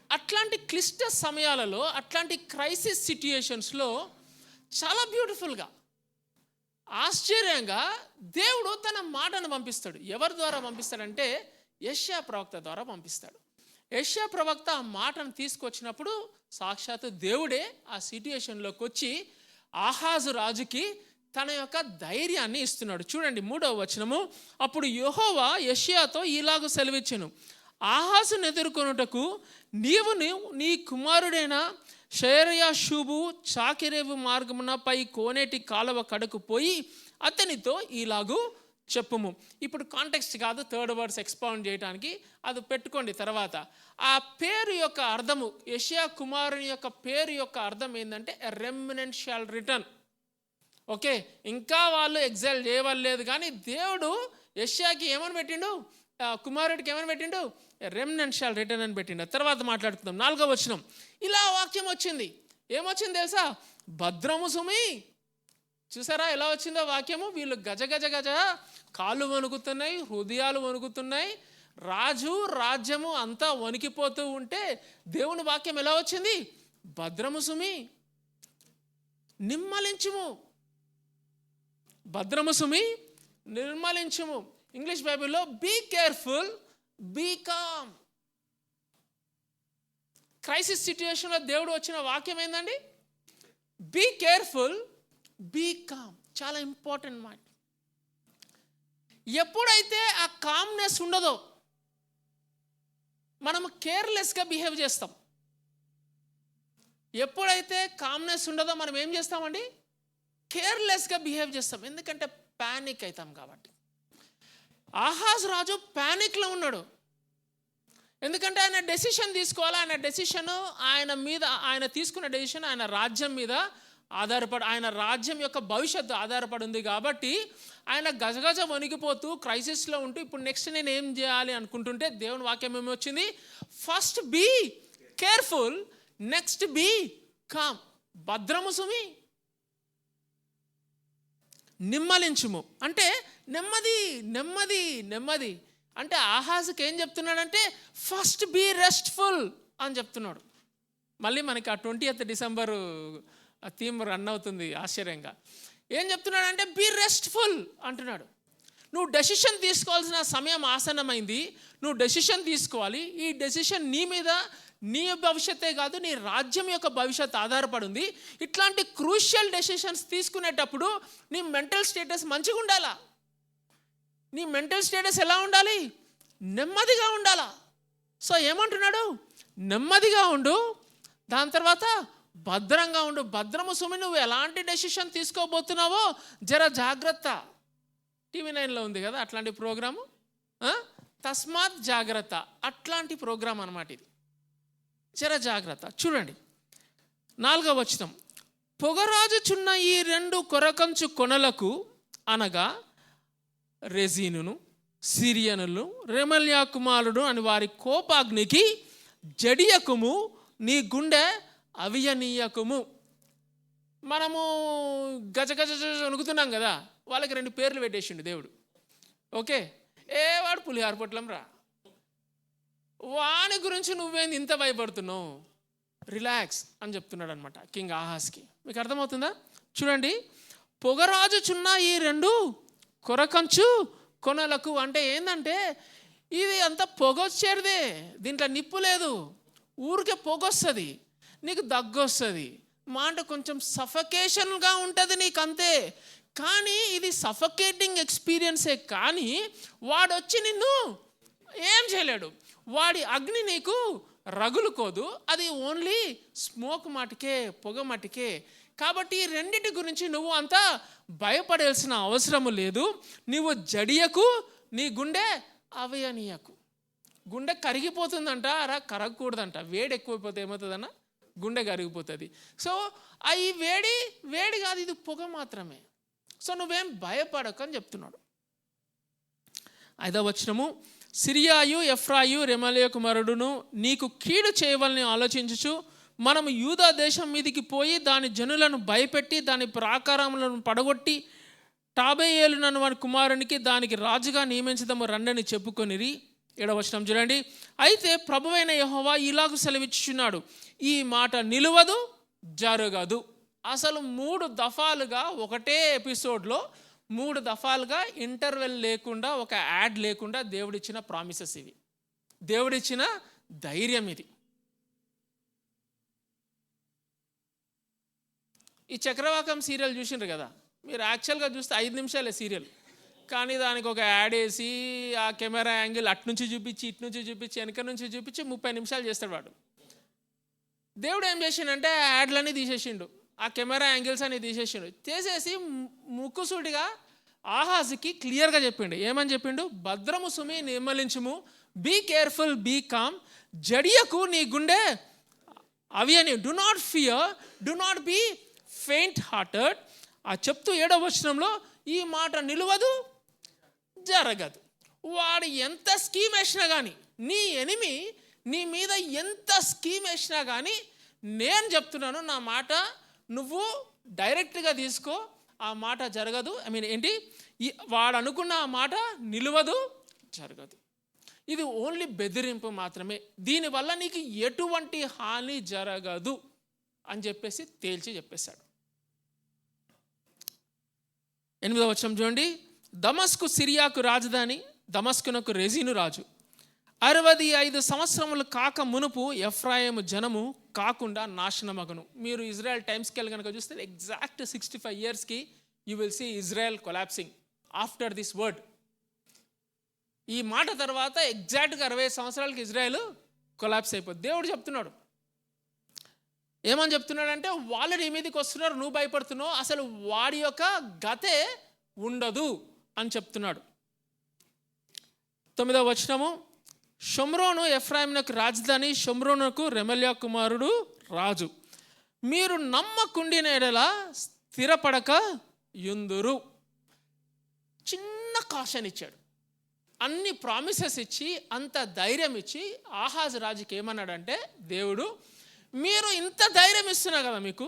అట్లాంటి క్లిష్ట సమయాలలో, అట్లాంటి క్రైసిస్ సిట్యుయేషన్స్లో చాలా బ్యూటిఫుల్గా, ఆశ్చర్యంగా దేవుడు తన మాటను పంపిస్తాడు. ఎవరి ద్వారా పంపిస్తాడంటే యెషయా ప్రవక్త ద్వారా పంపిస్తాడు. యెషయా ప్రవక్త ఆ మాటను తీసుకొచ్చినప్పుడు సాక్షాత్తు దేవుడే ఆ సిట్యుయేషన్లోకి వచ్చి ఆహాజు రాజుకి తన యొక్క ధైర్యాన్ని ఇస్తున్నాడు. చూడండి 3వ వచనము. అప్పుడు యెహోవా యెషయాతో ఇలాగ సెలవిచ్చెను, ఆహాజును ఎదుర్కొనుటకు నీవు నీ కుమారుడైన షయర్యాషూబు చాకిరేవు మార్గమున పై కోనేటి కాలువ కడకు పోయి అతనితో ఇలాగూ చెప్పుము. ఇప్పుడు కాంటెక్స్ట్ కాదు, 3rd వర్డ్స్ ఎక్స్పౌండ్ చేయడానికి, అది పెట్టుకోండి తర్వాత. ఆ పేరు యొక్క అర్థము, యెషయా కుమారుని యొక్క పేరు యొక్క అర్థం ఏంటంటే ఎ రెమినెంట్ షాల్ రిటర్న్. ఓకే, ఇంకా వాళ్ళు ఎగ్జైల్ చేయవలేదు, కానీ దేవుడు యెషయాకి ఏమని పెట్టిండు, కుమారుడికి ఏమని పెట్టిండు, రెమినెంట్ షాల్ రిటర్న్ అని పెట్టిండు. తర్వాత మాట్లాడుకుందాం. 4వ వచనం ఇలా వాక్యం వచ్చింది. ఏమొచ్చింది తెలుసా? భద్రము సుమి. చూసారా ఎలా వచ్చిందో వాక్యము? వీళ్ళు గజ గజ గజ కాళ్ళు వణుకుతున్నాయి, హృదయాలు వణుకుతున్నాయి, రాజు రాజ్యము అంతా వణికిపోతూ ఉంటే దేవుని వాక్యం ఎలా వచ్చింది? భద్రము సుమి, నిమ్మలించుము. భద్రము సుమి, నిర్మలించుము. ఇంగ్లీష్ బైబిల్లో be careful, be calm. Crisis సిచ్యుయేషన్లో దేవుడు వచ్చిన వాక్యం ఏందండి? Be careful, be calm. చాలా ఇంపార్టెంట్ మాట. ఎప్పుడైతే ఆ కామ్నెస్ ఉండదో మనం కేర్లెస్గా బిహేవ్ చేస్తాం. ఎప్పుడైతే కామ్నెస్ ఉండదో మనం ఏం చేస్తామండి? కేర్లెస్గా బిహేవ్ చేస్తాం. ఎందుకంటే ప్యానిక్ అవుతాం కాబట్టి. ఆహాజ్ రాజు ప్యానిక్లో ఉన్నాడు. ఎందుకంటే ఆయన డెసిషన్ తీసుకోవాలి. ఆయన డెసిషన్ ఆయన మీద, ఆయన తీసుకున్న డెసిషన్ ఆయన రాజ్యం మీద ఆధారపడి, ఆయన రాజ్యం యొక్క భవిష్యత్తు ఆధారపడి ఉంది కాబట్టి ఆయన గజగజ వణికిపోతూ క్రైసిస్లో ఉంటూ ఇప్పుడు నెక్స్ట్ నేను ఏం చేయాలి అనుకుంటుంటే దేవుని వాక్యం ఏమి వచ్చింది? First be careful, next be calm. భద్రము సుమి, నిమ్మలించుము. అంటే నెమ్మది నెమ్మది నెమ్మది. అంటే ఆహాజుకి ఏం చెప్తున్నాడంటే ఫస్ట్ బీ రెస్ట్ఫుల్ అని చెప్తున్నాడు. మళ్ళీ మనకి ఆ 20th డిసెంబర్ థీమ్ రన్ అవుతుంది ఆశ్చర్యంగా. ఏం చెప్తున్నాడంటే బీ రెస్ట్ఫుల్ అంటున్నాడు. నువ్వు డెసిషన్ తీసుకోవాల్సిన సమయం ఆసన్నమైంది. నువ్వు డెసిషన్ తీసుకోవాలి. ఈ డెసిషన్ నీ మీద, నీ భవిష్యత్తే కాదు, నీ రాజ్యం యొక్క భవిష్యత్తు ఆధారపడి ఉంది. ఇట్లాంటి క్రూషియల్ డెసిషన్స్ తీసుకునేటప్పుడు నీ మెంటల్ స్టేటస్ మంచిగా ఉండాలా. నీ మెంటల్ స్టేటస్ ఎలా ఉండాలి? నెమ్మదిగా ఉండాలా. సో ఏమంటున్నాడు? నెమ్మదిగా ఉండు, దాని తర్వాత భద్రంగా ఉండు. భద్రము సుమి, నువ్వు ఎలాంటి డెసిషన్ తీసుకోబోతున్నావో జర జాగ్రత్త. టీవీ 9లో ఉంది కదా అట్లాంటి ప్రోగ్రాము, తస్మాత్ జాగ్రత్త, అట్లాంటి ప్రోగ్రాం అన్నమాట ఇది. జర జాగ్రత్త. చూడండి 4వ వచనం. పొగరాజుచున్న ఈ 2 కొరకంచు కొనలకు అనగా రెజీనును సిరియనులు రెమల్యా కుమారుడు అని వారి కోపాగ్నికి జడియకుము, నీ గుండె అవియనీయకుము. మనము గజగజ వణుకుతున్నాం కదా, వాళ్ళకి 2 పేర్లు పెట్టేసిండు దేవుడు. ఓకే, వాడు పులిహార పొట్లం రా, వాని గురించి నువ్వేంది ఇంత భయపడుతున్నావు, రిలాక్స్ అని చెప్తున్నాడు అనమాట కింగ్ ఆహాజ్కి. మీకు అర్థమవుతుందా? చూడండి, పొగరాజుచున్న ఈ 2 కొరకంచు కొనలకు అంటే ఏంటంటే ఇది అంత పొగొచ్చేదే, దీంట్లో నిప్పు లేదు, ఊరికే పొగొస్తుంది, నీకు దగ్గొస్తుంది, మాట కొంచెం సఫకేషన్గా ఉంటుంది నీకు అంతే. కానీ ఇది సఫకేటింగ్ ఎక్స్పీరియన్సే. కానీ వాడు వచ్చి నిన్ను ఏం చేయలేడు, వాడి అగ్ని నీకు రగులుకోదు, అది ఓన్లీ స్మోక్ మటుకే, పొగ మటుకే. కాబట్టి ఈ 2 గురించి నువ్వు అంత భయపడాల్సిన అవసరము లేదు. నువ్వు జడియకు, నీ గుండె అవయనీయకు. గుండె కరిగిపోతుందంట, అలా కరగకూడదంట. వేడి ఎక్కువైపోతే ఏమవుతుందన్న, గుండె కరిగిపోతుంది. సో ఈ వేడి కాదు, ఇది పొగ మాత్రమే. సో నువ్వేం భయపడకు అని చెప్తున్నాడు. 5వ వచనము. సిరియాయు ఎఫ్రాయు రెమల్యా కుమారుడును నీకు కీడు చేయవలని ఆలోచించుచు మనము యూదా దేశం మీదికి పోయి దాని జనులను భయపెట్టి దాని ప్రాకారములను పడగొట్టి టాబేయేలు నన్ను వారి కుమారునికి దానికి రాజుగా నియమించదము రండని చెప్పుకొనిరి. 7వ వచనం చూడండి. అయితే ప్రభువైన యెహోవా ఇలాగ సెలవిచ్చుచున్నాడు, ఈ మాట నిలువదు, జరగదు. అసలు 3 దఫాలుగా ఒకటే ఎపిసోడ్లో 3 దఫాలుగా ఇంటర్వెల్ లేకుండా, ఒక యాడ్ లేకుండా దేవుడిచ్చిన ప్రామిసెస్ ఇవి, దేవుడిచ్చిన ధైర్యం ఇది. ఈ చక్రవాకం సీరియల్ చూసిండ్రు కదా మీరు. యాక్చువల్గా చూస్తే 5 నిమిషాలే సీరియల్, కానీ దానికి ఒక యాడ్ వేసి ఆ కెమెరా యాంగిల్ అటు నుంచి చూపించి, ఇటు నుంచి చూపించి, వెనక నుంచి చూపించి 30 నిమిషాలు చేస్తాడు వాడు. దేవుడు ఏం చేసిండంటే ఆ యాడ్లన్నీ తీసేసిండు, ఆ కెమెరా యాంగిల్స్ అన్ని తీసేసిండు. చేసేసి ముక్కుసూటిగా ఆహాజ్కి క్లియర్గా చెప్పిండు. ఏమని చెప్పిండు? భద్రము సుమి, నిమ్మలించుము, బీ కేర్ఫుల్, బీ కామ్, జడియకు, నీ గుండె అవి అని, do not fear, do not be faint hearted, ఆ చెప్తూ 7వ వచనంలో ఈ మాట నిలువదు, జరగదు. వాడు ఎంత స్కీమ్ వేసినా కానీ, నీ ఎనిమి నీ మీద ఎంత స్కీమ్ వేసినా కానీ, నేను చెప్తున్నాను, నా మాట నువ్వు డైరెక్ట్గా తీసుకో, ఆ మాట జరగదు. ఏంటి, వాడు అనుకున్న ఆ మాట నిలువదు, జరగదు. ఇది ఓన్లీ బెదిరింపు మాత్రమే, దీనివల్ల నీకు ఎటువంటి హాని జరగదు అని చెప్పేసి తేల్చి చెప్పేశాడు. 8వ వచనం చూడండి. దమస్కు సిరియాకు రాజధాని, దమస్కునకు రెజీను రాజు. 65 సంవత్సరములు కాక మునుపు ఎఫ్రాయిము జనము కాకుండా నాశనమగను. మీరు ఇజ్రాయెల్ టైమ్ స్కేల్ కనుక చూస్తే ఎగ్జాక్ట్ 65 yearsకి you will see Israel collapsing after this word. ఈ మాట తర్వాత ఎగ్జాక్ట్గా 65 సంవత్సరాలకి ఇజ్రాయెల్ కొలాప్స్ అయిపోతుంది. దేవుడు చెప్తున్నాడు, ఏమని చెప్తున్నాడంటే, వాళ్ళు నీ మీదకి వస్తున్నారు, నువ్వు భయపడుతున్నావు, అసలు వాడి యొక్క గతే ఉండదు అని చెప్తున్నాడు. 9వ వచనము. షోమ్రోను ఎఫ్రాయిమునకు రాజధాని, షోమ్రోనుకు రెమల్యా కుమారుడు రాజు. మీరు నమ్మకుండిన ఎడల స్థిరపడక యుందురు. చిన్న కాషన్ ఇచ్చాడు, అన్ని ప్రామిసెస్ ఇచ్చి, అంత ధైర్యం ఇచ్చి ఆహాజు రాజుకి ఏమన్నాడంటే దేవుడు, మీరు ఇంత ధైర్యం ఇస్తున్నా కదా మీకు,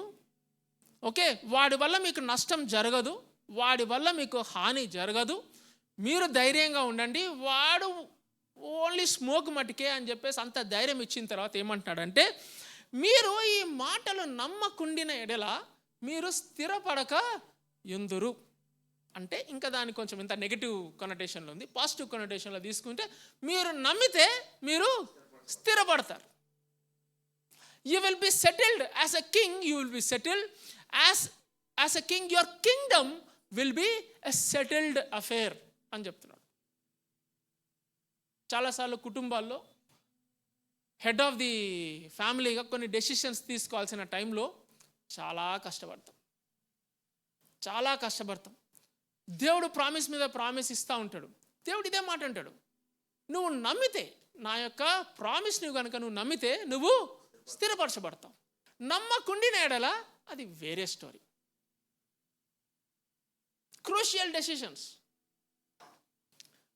ఓకే, వాడి వల్ల మీకు నష్టం జరగదు, వాడి వల్ల మీకు హాని జరగదు, మీరు ధైర్యంగా ఉండండి, వాడు ఓన్లీ స్మోక్ మటుకే అని చెప్పేసి అంత ధైర్యం ఇచ్చిన తర్వాత ఏమంటాడంటే, మీరు ఈ మాటలు నమ్మకుండిన ఎడల మీరు స్థిరపడక యుందురు. అంటే ఇంకా దాని కొంచెం ఇంత నెగిటివ్ కొనటేషన్లో ఉంది. పాజిటివ్ కొనటేషన్లో తీసుకుంటే, మీరు నమ్మితే మీరు స్థిరపడతారు. You will be settled as a king, you will be settled as a king, your kingdom will be a settled affair అని చెప్తున్నాడు. చాలాసార్లు కుటుంబాల్లో హెడ్ ఆఫ్ ది ఫ్యామిలీగా కొన్ని డెసిషన్స్ తీసుకోవాల్సిన టైంలో చాలా కష్టపడతాం. దేవుడు ప్రామిస్ మీద ప్రామిస్ ఇస్తూ ఉంటాడు. దేవుడు ఇదే మాట అంటాడు, నువ్వు నమ్మితే, నా యొక్క ప్రామిస్ నువ్వు కనుక నువ్వు నమ్మితే నువ్వు స్థిరపరచబడతావు. నమ్మకుండిన ఎడల అది వేరే స్టోరీ. క్రూషియల్ డెసిషన్స్,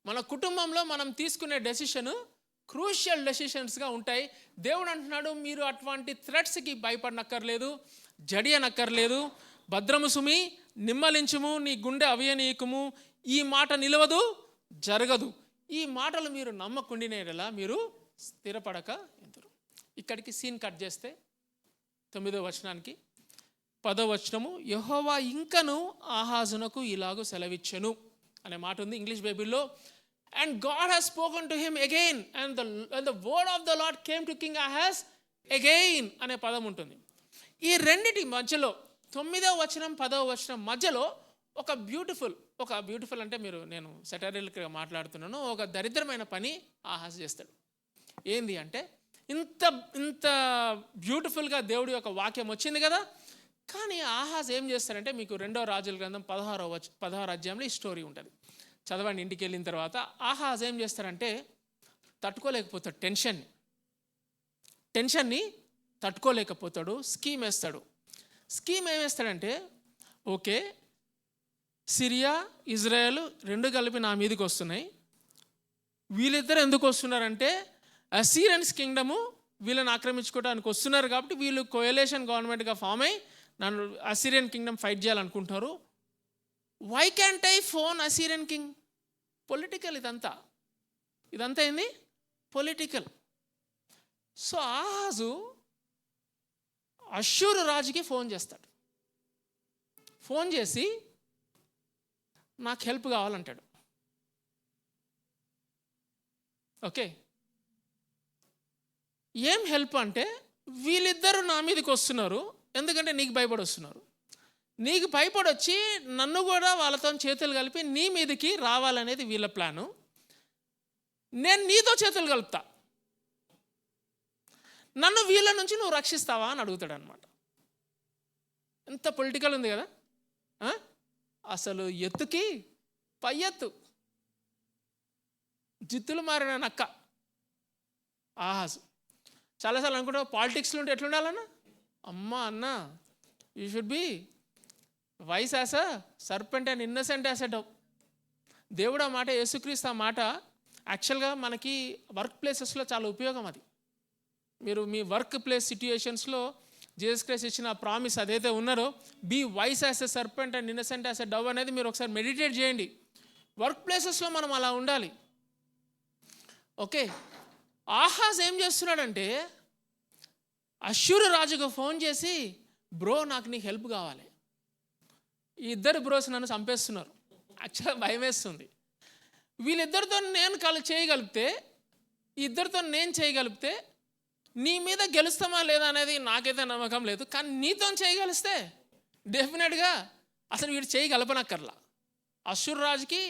మన కుటుంబంలో మనం తీసుకునే డెసిషన్ క్రూషియల్ డెసిషన్స్గా ఉంటాయి. దేవుడు అంటున్నాడు, మీరు అటువంటి థ్రెట్స్కి భయపడనక్కర్లేదు, జడియనక్కర్లేదు. భద్రము సుమి, నిమ్మలించుము, నీ గుండె అవియనీయకుము, ఈ మాట నిలవదు, జరగదు. ఈ మాటలు మీరు నమ్మకుండిన ఎడల మీరు స్థిరపడక ఎందురు. ఇక్కడికి సీన్ కట్ చేస్తే 9వ వచనానికి 10వ వచనము. యెహోవా ఇంకను ఆహాజునకు ఇలాగూ సెలవిచ్చెను అనే మాట ఉంది ఇంగ్లీష్ బైబిల్లో. And God has spoken to him again, and the word of the Lord came to King Ahaz again అనే పదం ఉంటుంది. ఈ రెండిటి మధ్యలో 9వ వచనం 10వ వచనం మధ్యలో ఒక బ్యూటిఫుల్ అంటే నేను సెటరికల్గా మాట్లాడుతున్నాను, ఒక దరిద్రమైన పని ఆహాజ్ చేస్తాడు. ఏంది అంటే, ఇంత బ్యూటిఫుల్గా దేవుడి యొక్క వాక్యం వచ్చింది కదా, కానీ ఆహాజ్ ఏం చేస్తారంటే, మీకు 2వ రాజుల గ్రంథం 16వ అధ్యాయంలో ఈ స్టోరీ ఉంటుంది, చదవండి ఇంటికి వెళ్ళిన తర్వాత. ఆహాజ్ ఏం చేస్తారంటే, తట్టుకోలేకపోతాడు, టెన్షన్ని తట్టుకోలేకపోతాడు, స్కీమ్ వేస్తాడు. స్కీమ్ ఏం వేస్తాడంటే, ఓకే, సిరియా ఇజ్రాయెల్ రెండు కలిపి నా మీదకి వస్తున్నాయి, వీళ్ళిద్దరు ఎందుకు వస్తున్నారంటే, అసీరియన్స్ కింగ్డము వీళ్ళని ఆక్రమించుకోవడానికి వస్తున్నారు కాబట్టి వీళ్ళు కోయలేషన్ గవర్నమెంట్గా ఫామ్ అయ్యి నన్ను అసీరియన్ కింగ్డమ్ ఫైట్ చేయాలనుకుంటున్నారు. Why can't I phone Assyrian king? Political ఇదంతా ఏంది? పొలిటికల్. సో ఆహాజు అష్షూరు రాజుకి ఫోన్ చేస్తాడు. ఫోన్ చేసి నాకు హెల్ప్ కావాలంటాడు. ఓకే, ఏం హెల్ప్ అంటే, వీళ్ళిద్దరూ నా మీదకి వస్తున్నారు, ఎందుకంటే నీకు భయపడి వస్తున్నారు. నీకు భయపడి వచ్చి నన్ను కూడా వాళ్ళతో చేతులు కలిపి నీ మీదకి రావాలనేది వీళ్ళ ప్లాను. నేను నీతో చేతులు కలుపుతా, నన్ను వీళ్ళ నుంచి నువ్వు రక్షిస్తావా అని అడుగుతాడు అనమాట. ఎంత పొలిటికల్ ఉంది కదా. అసలు ఎత్తుకి పై ఎత్తు, జిత్తులు మారిన నక్క ఆహాజు. చాలాసార్లు అనుకుంటా పాలిటిక్స్లో ఉంటే ఎట్లుండాలన్నా, అమ్మ అన్న you should be wise as a serpent and innocent as a dove. దేవుడు ఆ మాట, యేసుక్రీస్తు ఆ మాట యాక్చువల్గా మనకి వర్క్ ప్లేసెస్లో చాలా ఉపయోగం. అది మీరు మీ వర్క్ ప్లేస్ సిట్యుయేషన్స్లో జీసస్ క్రైస్ట్ ఇచ్చిన ప్రామిస్ అదైతే ఉన్నారో, be wise as a serpent and innocent as a dove అనేది మీరు ఒకసారి మెడిటేట్ చేయండి. వర్క్ ప్లేసెస్లో మనం అలా ఉండాలి. ఓకే, ఆహాజ్ ఏం చేస్తున్నాడంటే అష్షూరు రాజుకు ఫోన్ చేసి, బ్రో నాకు నీకు హెల్ప్ కావాలి. ఈ ఇద్దరు బ్రోస్ నన్ను చంపేస్తున్నారు. యాక్చువల్గా భయం వేస్తుంది. వీళ్ళిద్దరితో నేను చేయగలిగితే, ఈ ఇద్దరితో నేను చేయగలిగితే నీ మీద గెలుస్తామా లేదా అనేది నాకైతే నమ్మకం లేదు. కానీ నీతో చేయగలిస్తే డెఫినెట్గా అసలు వీడు చేయగలపనక్కర్లా. అష్షూరు రాజుకి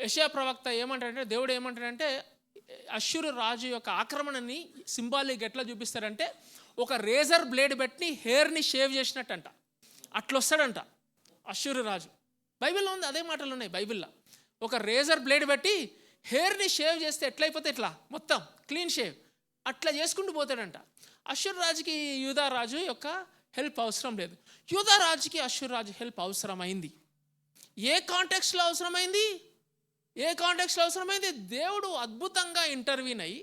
యెషయా ప్రవక్త ఏమంటాడంటే, దేవుడు ఏమంటాడంటే, అష్షూరు రాజు యొక్క ఆక్రమణని సింబాలిక్ ఎట్లా చూపిస్తారంటే, ఒక రేజర్ బ్లేడ్ పెట్టి హెయిర్ని షేవ్ చేసినట్టంట. అట్లా వస్తాడంట అష్షూరు రాజు. బైబిల్లో ఉంది, అదే మాటలు ఉన్నాయి బైబిల్లో. ఒక రేజర్ బ్లేడ్ పెట్టి హెయిర్ని షేవ్ చేస్తే ఎట్లయిపోతే ఇట్లా మొత్తం క్లీన్ షేవ్ అట్లా చేసుకుంటూ పోతాడంట. అష్షూరు రాజుకి యూదా రాజు యొక్క హెల్ప్ అవసరం లేదు. యూదా రాజుకి అష్షూరు రాజు హెల్ప్ అవసరమైంది. ఏ కాంటెక్స్ట్లో అవసరమైంది? దేవుడు అద్భుతంగా ఇంటర్వ్యూన్ అయ్యి,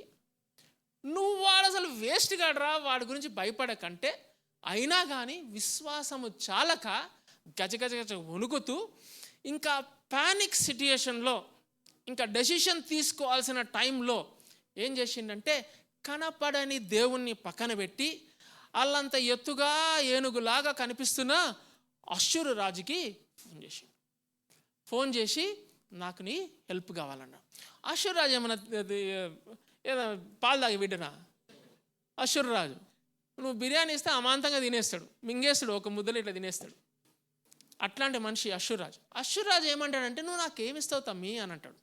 నువ్వు వాడు అసలు వేస్ట్ కాడరా, వాడి గురించి భయపడకంటే, అయినా కానీ విశ్వాసము చాలక గజ వణుకుతూ, ఇంకా పానిక్ సిట్యుయేషన్లో, ఇంకా డెసిషన్ తీసుకోవాల్సిన టైంలో ఏం చేసిండంటే, కనపడని దేవుణ్ణి పక్కన పెట్టి అల్లంత ఎత్తుగా ఏనుగులాగా కనిపిస్తున్న అష్షూరు రాజుకి ఫోన్ చేసి నాకు నీ హెల్ప్ కావాలన్నా. అష్షూరు రాజు ఏమన్నా ఏదో పాలు తాగి బిడ్డనా? అష్షూరు రాజు నువ్వు బిర్యానీ ఇస్తే అమాంతంగా తినేస్తాడు, మింగేస్తాడు, ఒక ముద్దలు ఇట్లా తినేస్తాడు. అట్లాంటి మనిషి అష్షూరు రాజు ఏమంటాడంటే, నువ్వు నాకేమిస్తావు తమ్మి అని అంటాడు.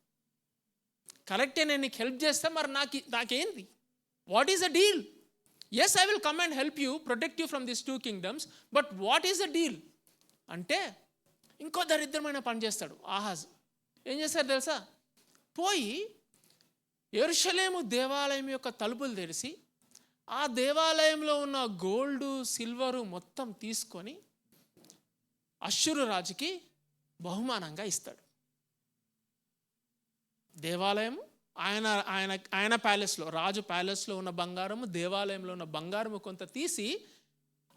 కరెక్టే, నేను నీకు హెల్ప్ చేస్తా, మరి నాకేంది? What is the deal? Yes, I will come and help you, protect you from this 2 kingdoms, but what is the deal అంటే ఇంకో దరిద్రమైన పని చేస్తాడు ఆహాజ్. ఏం చేస్తాడు తెలుసా? పోయి యెరూషలేము దేవాలయం యొక్క తలుపులు తెరిచి ఆ దేవాలయంలో ఉన్న గోల్డు సిల్వరు మొత్తం తీసుకొని అష్షూరు రాజుకి బహుమానంగా ఇస్తాడు. దేవాలయము ఆయన ప్యాలెస్లో, రాజు ప్యాలెస్లో ఉన్న బంగారము, దేవాలయంలో ఉన్న బంగారము కొంత తీసి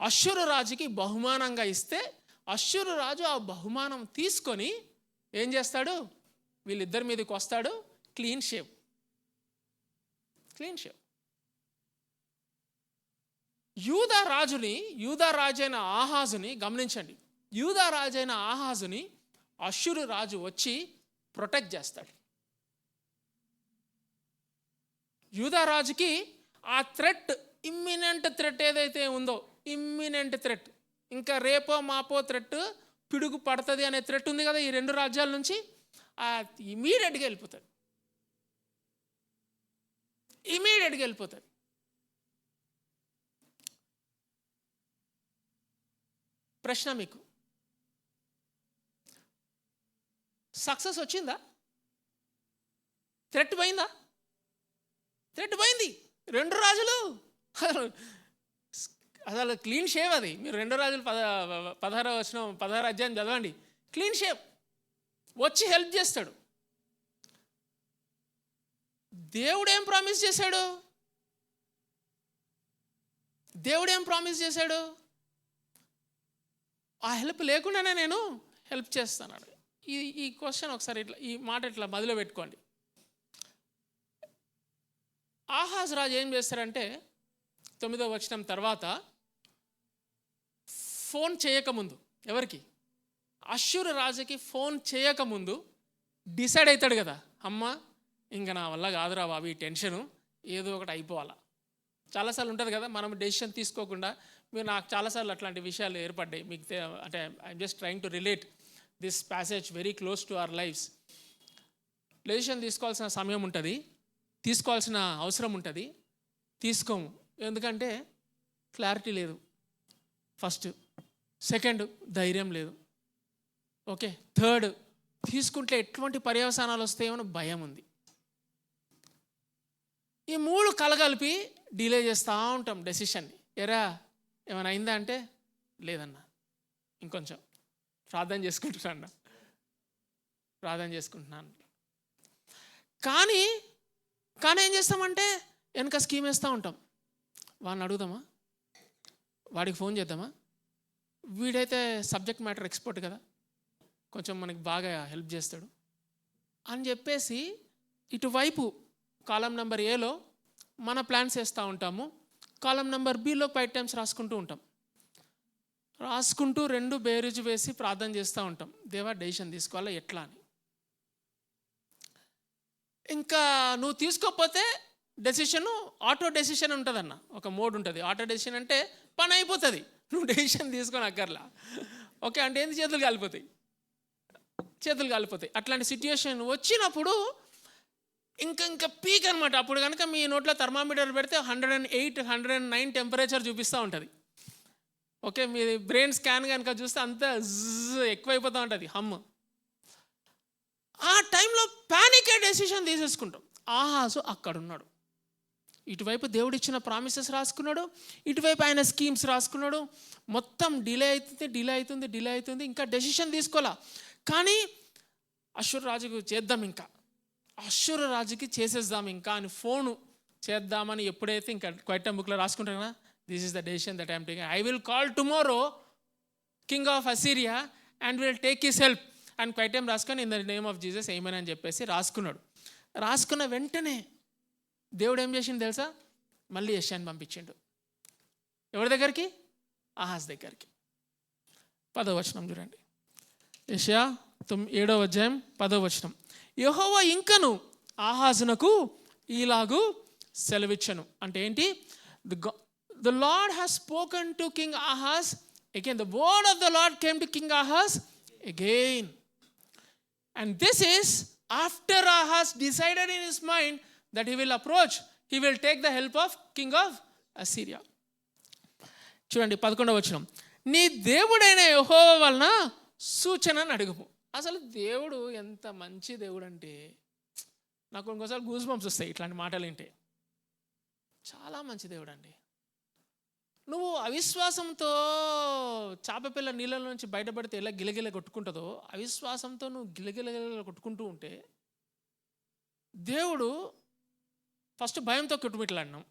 అష్షూరు రాజుకి బహుమానంగా ఇస్తే, అష్షూరు రాజు ఆ బహుమానం తీసుకొని ఏం చేస్తాడు? వీళ్ళిద్దరి మీదకి వస్తాడు, క్లీన్ షేవ్. యూదా రాజైన ఆహాజుని గమనించండి. యూదా రాజైన ఆహాజుని అష్షూరు రాజు వచ్చి ప్రొటెక్ట్ చేస్తాడు. యూదా రాజుకి ఆ ఇమ్మినెంట్ థ్రెట్ ఏదైతే ఉందో, ఇంకా రేపో మాపో థ్రెట్ పిడుగు పడుతుంది అనే థ్రెట్ ఉంది కదా ఈ 2 రాజ్యాల నుంచి, ఇమీడియట్గా వెళ్ళిపోతాడు. ప్రశ్న మీకు, సక్సెస్ వచ్చిందా? థ్రెట్ పోయిందా? థ్రెట్ పోయింది. 2 రాజులు అసలు క్లీన్ షేవ్. అది మీరు 2 రాజులు 16 అధ్యాయం చదవండి. క్లీన్ షేవ్ వచ్చి హెల్ప్ చేస్తాడు. దేవుడు ఏం ప్రామిస్ చేశాడు? ఆ హెల్ప్ లేకుండానే నేను హెల్ప్ చేస్తాను. ఈ క్వశ్చన్ ఒకసారి ఇట్లా, ఈ మాట ఇట్లా మదిలో పెట్టుకోండి. ఆహాజ్ రాజు ఏం చేస్తారంటే 9వ వచనం తర్వాత ఫోన్ చేయకముందు, ఎవరికి? అష్షూరు రాజుకి ఫోన్ చేయకముందు డిసైడ్ అవుతాడు కదా, అమ్మ ఇంకా నా వల్ల కాదురా బాబు ఈ టెన్షను, ఏదో ఒకటి అయిపోవాలా. చాలాసార్లు ఉంటుంది కదా, మనం డెసిషన్ తీసుకోకుండా. నాకు చాలాసార్లు అట్లాంటి విషయాలు ఏర్పడ్డాయి. మీకు అంటే I'm just trying to relate this passage very close to our lifes. Decision తీసుకోవాల్సిన సమయం ఉంటుంది, తీసుకోవాల్సిన అవసరం ఉంటుంది, తీసుకోము. ఎందుకంటే క్లారిటీ లేదు, ఫస్ట్. సెకండ్, ధైర్యం లేదు. ఓకే, థర్డ్, తీసుకుంటే ఎటువంటి పర్యవసానాలు వస్తాయేమో భయం ఉంది. ఈ 3 కలగలిపి డిలే చేస్తూ ఉంటాం డెసిషన్ని. ఏమైనా అయిందా అంటే లేదన్నా. ఇంకొంచెం ప్రార్థన చేసుకుంటున్నాను. కానీ ఏం చేస్తామంటే వెనక స్కీమ్ వేస్తూ ఉంటాం. వాడిని అడుగుదామా, వాడికి ఫోన్ చేద్దామా, వీడైతే సబ్జెక్ట్ మ్యాటర్ ఎక్స్పర్ట్ కదా, కొంచెం మనకి బాగా హెల్ప్ చేస్తాడు అని చెప్పేసి ఇటువైపు కాలం నెంబర్ ఏలో మన ప్లాన్స్ వేస్తూ ఉంటాము, కాలం నెంబర్ బిలో 5 టైమ్స్ రాసుకుంటూ 2 బేరీజు వేసి ప్రార్థన చేస్తూ ఉంటాం. దేవా డెసిషన్ తీసుకోవాలా ఎట్లా అని. ఇంకా నువ్వు తీసుకోకపోతే ఆటో డెసిషన్ ఉంటుందన్న, ఒక మోడ్ ఉంటుంది. ఆటో డెసిషన్ అంటే పని అయిపోతుంది, నువ్వు డెసిషన్ తీసుకొని అక్కర్లా. ఓకే అంటే ఏంది, చేతులు కాలిపోతాయి. అట్లాంటి సిచ్యుయేషన్ వచ్చినప్పుడు ఇంకా పీక్ అనమాట. అప్పుడు కనుక మీ నోట్లో థర్మామీటర్ పెడితే 108, 109 టెంపరేచర్ చూపిస్తూ ఉంటుంది. ఓకే, మీ బ్రెయిన్ స్కాన్ కనుక చూస్తే అంతా ఎక్కువైపోతూ ఉంటుంది హమ్. ఆ టైంలో ప్యానిక్ డెసిషన్ తీసేసుకుంటాం. ఆహాజు అక్కడున్నాడు, ఇటువైపు దేవుడిచ్చిన ప్రామిసెస్ రాసుకున్నాడు, ఇటువైపు ఆయన స్కీమ్స్ రాసుకున్నాడు. మొత్తం డిలే అవుతుంది, ఇంకా డెసిషన్ తీసుకోవాలా. కానీ అష్షూరు రాజుకు చేసేద్దాం ఇంకా అని ఫోను చేద్దామని ఎప్పుడైతే ఇంకా క్వైట్ బుక్లో రాసుకుంటాం కదా, this is the decision that I'm taking, I will call tomorrow king of Assyria and will take his help and క్వైట్ రాసుకొని in the name of Jesus ఏమని అని చెప్పేసి రాసుకున్నాడు. రాసుకున్న వెంటనే దేవుడు ఏం చేసిండు తెలుసా, మళ్ళీ యెషయాని పంపించిండు. ఎవరి దగ్గరికి? ఆహాజ్ దగ్గరికి. 10వ వచనం చూడండి, యెషయా 7వ అధ్యాయం 10వ వచనం. యెహోవా ఇంకను ఆహాజునకు ఈలాగు సెలవిచ్చను. అంటే ఏంటి? The Lord has spoken to King Ahaz again. The word of the Lord came to King Ahaz again. And this is after Ahaz decided in his mind that he will take the help of King of Assyria. చూడండి 11వ వచనం. నీ దేవుడైన యెహోవా వలన సూచనను అడుగుము. అసలు దేవుడు ఎంత మంచి దేవుడు అంటే, నాకు ఇంకోసారి గూస్ బంప్స్ వస్తాయి ఇట్లాంటి మాటలు వింటే. చాలా మంచి దేవుడు అండి. నువ్వు అవిశ్వాసంతో చాపపిల్ల నీళ్ళ నుంచి బయటపడితే ఎలా గిలగిల కొట్టుకుంటుందో, అవిశ్వాసంతో నువ్వు గిలగిల కొట్టుకుంటూ ఉంటే దేవుడు ఫస్ట్ భయంతో కొట్టుమిట్లాడినాం,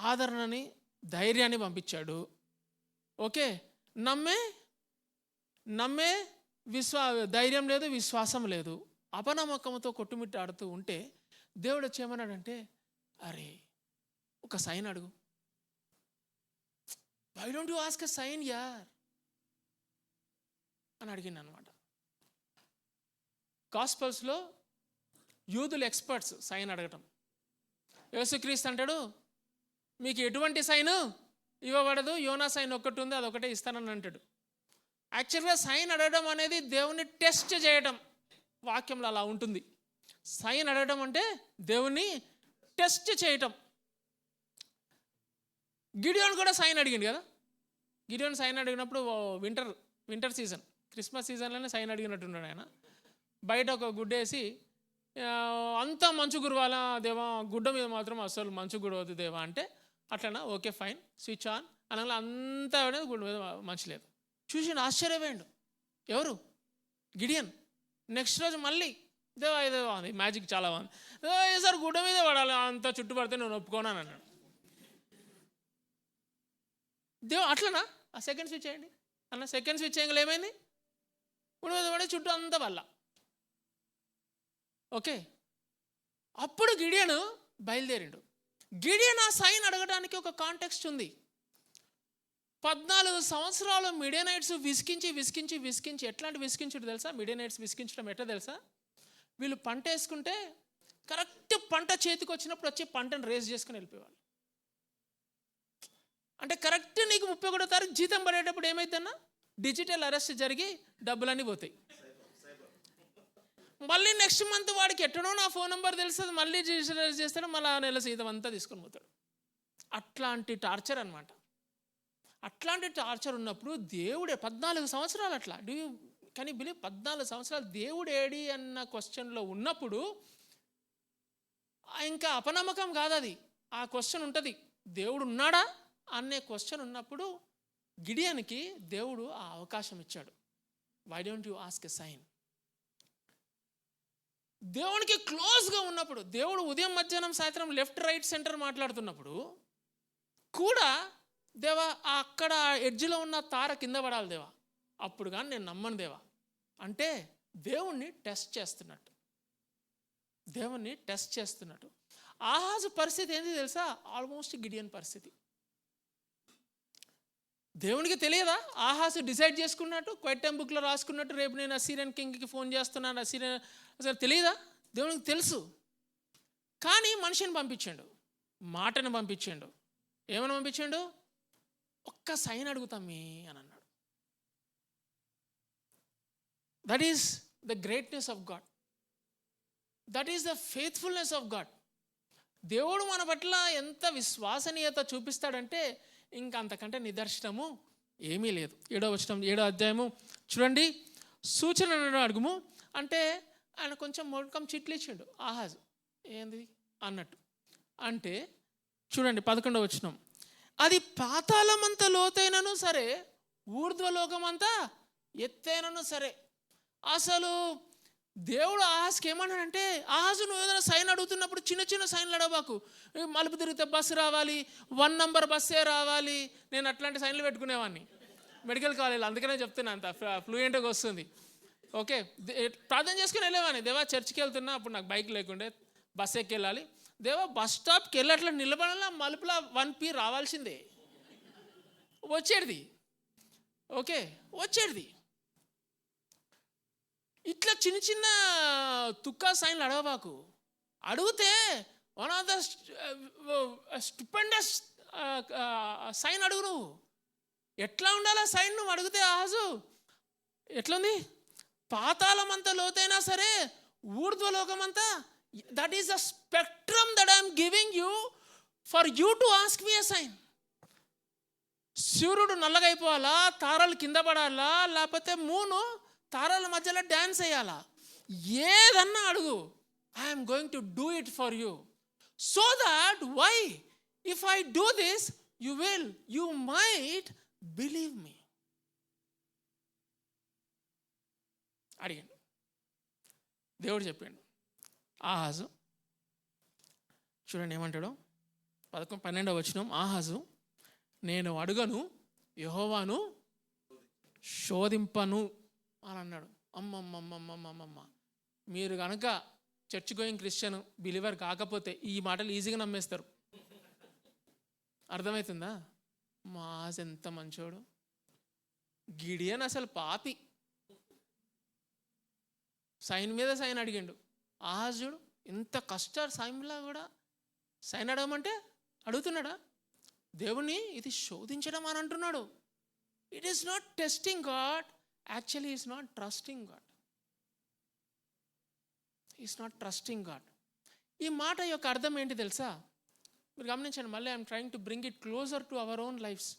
ఆదరణని ధైర్యాన్ని పంపించాడు. ఓకే, నమ్మే ధైర్యం లేదు, విశ్వాసం లేదు, అపనమ్మకంతో కొట్టుమిట్టాడుతూ ఉంటే దేవుడు వచ్చేమన్నాడంటే, అరే ఒక సైన్ అడుగు. Why don't you ask a sign యార్ అని అడిగింది అనమాట. గాస్పల్స్లో యూదులు ఎక్స్పర్ట్స్ సైన్ అడగటం. యేసుక్రీస్తు అంటాడు, మీకు ఎటువంటి సైన్ ఇవ్వబడదు, యోనా సైన్ ఒక్కటి ఉంది, అదొకటే ఇస్తానని అంటాడు. యాక్చువల్గా సైన్ అడగడం అనేది దేవుణ్ణి టెస్ట్ చేయడం, వాక్యంలో అలా ఉంటుంది. సైన్ అడగడం అంటే దేవుణ్ణి టెస్ట్ చేయటం. గిడియోన్ కూడా సైన్ అడిగింది కదా. గిడియోన్ సైన్ అడిగినప్పుడు వింటర్ సీజన్, క్రిస్మస్ సీజన్లోనే సైన్ అడిగినట్టున్నాడు ఆయన. బయట ఒక గుడ్డేసి అంతా మంచు గురవాలా దేవా, గుడ్డ మీద మాత్రం అసలు మంచు గురవద్దు దేవా అంటే, అట్లనా ఓకే ఫైన్ స్విచ్ ఆన్ అనగా అంతా గుడ్డ మీద మంచు లేదు. చూసి ఆశ్చర్యపోయాడు ఎవరు? గిడియన్. నెక్స్ట్ రోజు మళ్ళీ దేవా ఇదే బాగుంది, మ్యాజిక్ చాలా బాగుంది, సార్ గుడ్డ మీద పడాలి, అంతా చుట్టుపడితే నేను ఒప్పుకోనాను అన్నాడు. దేవా అట్లనా, ఆ సెకండ్ స్విచ్ చేయండి అన్న. సెకండ్ స్విచ్ చేయగల ఏమైంది? గుడ్డ మీద పడే చుట్టూ అంతా వల్ల. ఓకే, అప్పుడు గిడియన్ బయలుదేరిండు. గిడియన్ ఆ సైన్ అడగడానికి ఒక కాంటెక్స్ట్ ఉంది. 14 సంవత్సరాలు మిడియనైట్స్ విసికించి ఎట్లాంటి విసికించుడు తెలుసా? మిడియనైట్స్ విసికించడం ఎట్లా తెలుసా? వీళ్ళు పంట వేసుకుంటే కరెక్ట్ పంట చేతికి వచ్చినప్పుడు వచ్చి పంటను రేస్ చేసుకుని వెళ్ళిపోయేవాళ్ళు. అంటే కరెక్ట్ నీకు 31వ తారీఖు జీతం పడేటప్పుడు ఏమైందన్నా, డిజిటల్ అరెస్ట్ జరిగి డబ్బులన్నీ పోతాయి. మళ్ళీ నెక్స్ట్ మంత్ వాడికి ఎట్టడో నా ఫోన్ నెంబర్ తెలుస్తుంది, మళ్ళీ డిజిటల్ అరెస్ట్ చేస్తాడు, మళ్ళీ ఆ నెల జీతం అంతా తీసుకొని పోతాడు. అట్లాంటి టార్చర్ అనమాట. అట్లాంటి టార్చర్ ఉన్నప్పుడు దేవుడే 14 సంవత్సరాలు అట్లా కానీ బిలీవ్ 14 సంవత్సరాలు దేవుడు ఏడి అన్న క్వశ్చన్లో ఉన్నప్పుడు ఇంకా అపనమ్మకం కాదు అది. ఆ క్వశ్చన్ ఉంటుంది, దేవుడు ఉన్నాడా అనే క్వశ్చన్ ఉన్నప్పుడు గిడియన్కి దేవుడు ఆ అవకాశం ఇచ్చాడు. Why don't you ask a sign? దేవునికి క్లోజ్గా ఉన్నప్పుడు, దేవుడు ఉదయం మధ్యాహ్నం సాయంత్రం లెఫ్ట్ రైట్ సెంటర్ మాట్లాడుతున్నప్పుడు కూడా దేవా అక్కడ ఎడ్జ్లో ఉన్న తార కింద పడాలి దేవా, అప్పుడు కానీ నేను నమ్మను దేవా అంటే దేవుణ్ణి టెస్ట్ చేస్తున్నట్టు. దేవుణ్ణి టెస్ట్ చేస్తున్నట్టు. ఆహాజు పరిస్థితి ఏంటి తెలుసా? ఆల్మోస్ట్ గిడియన్ పరిస్థితి. దేవునికి తెలియదా? ఆహాజు డిసైడ్ చేసుకున్నట్టు, క్వైట్ టైమ్ బుక్లో రాసుకున్నట్టు, రేపు నేను అసీరియన్ కింగ్కి ఫోన్ చేస్తున్నాను, అసీరియన్ అసలు తెలియదా? దేవునికి తెలుసు. కానీ మనిషిని పంపించాడు, మాటను పంపించాడు. ఏమని పంపించాడు? ఒక్క సైన్ అడుగుతామే అని అన్నాడు. That is the greatness of God. That is the faithfulness of God. దేవుడు మన పట్ల ఎంత విశ్వసనీయత చూపిస్తాడంటే ఇంకా అంతకంటే నిదర్శనము ఏమీ లేదు. 7వ అధ్యాయము చూడండి. సూచనను అడుగుము అంటే ఆయన కొంచెం మొడకం చిట్లు ఇచ్చిండు ఆహాజు, ఏంది అన్నట్టు. అంటే చూడండి 11వ వచనం, అది పాతాళమంత లోతైనను సరే, ఊర్ధ్వలోకమంతా ఎత్తైనను సరే. అసలు దేవుడు ఆహాజ్కి ఏమన్నాడంటే, ఆహాజు నువ్వు ఏదైనా సైన్ అడుగుతున్నప్పుడు చిన్న చిన్న సైన్లు అడగబాకు. మలుపు తిరిగితే బస్సు రావాలి, 1 నంబర్ బస్సే రావాలి. నేను అట్లాంటి సైన్లు పెట్టుకునేవాడిని మెడికల్ కాలేజీలో, అందుకనే చెప్తున్నా అంత ఫ్లూయెంట్గా వస్తుంది. ఓకే, ప్రార్థన చేసుకుని వెళ్ళేవాడిని. దేవా చర్చికి వెళ్తున్నా, అప్పుడు నాకు బైక్ లేకుండే, బస్ ఎక్కి వెళ్ళాలి. దేవా బస్ స్టాప్కి వెళ్ళి అట్లా నిలబడాల, మలుపులా 1P రావాల్సిందే, వచ్చేది. ఓకే, వచ్చేది. ఇట్లా చిన్న చిన్న తుక్కా సైన్లు అడగబాకు. అడిగితే one of the stupendous sign అడుగు. నువ్వు ఎట్లా ఉండాలా సైన్? నువ్వు అడిగితే ఆహాజు ఎట్లుంది? పాతాళమంతా లోతైనా సరే, ఊర్ధ్వలోకమంతా. That is the spectrum that I'm giving you for you to ask me a sign. సూర్యుడు నల్లగా అయిపోవాలా, తారలు కింద పడాలా, లేకపోతే మూను తారాల మధ్యలో డ్యాన్స్ వేయాలా, ఏదన్నా అడుగు. I'm going to do it for you. So that why if I do this you might believe me. అడిగాడు, దేవుడు చెప్పాడు. ఆహాజు చూడండి ఏమంటాడు, 12వ వచనం, ఆహాజు నేను అడుగను, యెహోవాను శోధింపను అని అన్నాడు. అమ్మమ్మమ్మమ్మమ్మమ్మ, మీరు కనుక చర్చ్ గోయింగ్ క్రిస్టియన్ బిలీవర్ కాకపోతే ఈ మాటలు ఈజీగా నమ్మేస్తారు. అర్థమవుతుందా? మాస్ ఎంత మంచోడు. గిడియన్ అసలు పాపి, సైన్ మీద సైన్ అడిగిండు. ఆహాజుడు ఎంత కష్టాలు సైన్లా కూడా సైన్ అడగమంటే అడుగుతున్నాడా? దేవుని ఇది శోధించడం అని అంటున్నాడు. It is not testing God, actually is not trusting God. Is not trusting God. ఈ మాట యొక్క అర్థం ఏంటి తెలుసా? మీరు గమనించండి. మళ్ళీ I'm trying to bring it closer to our own lifes.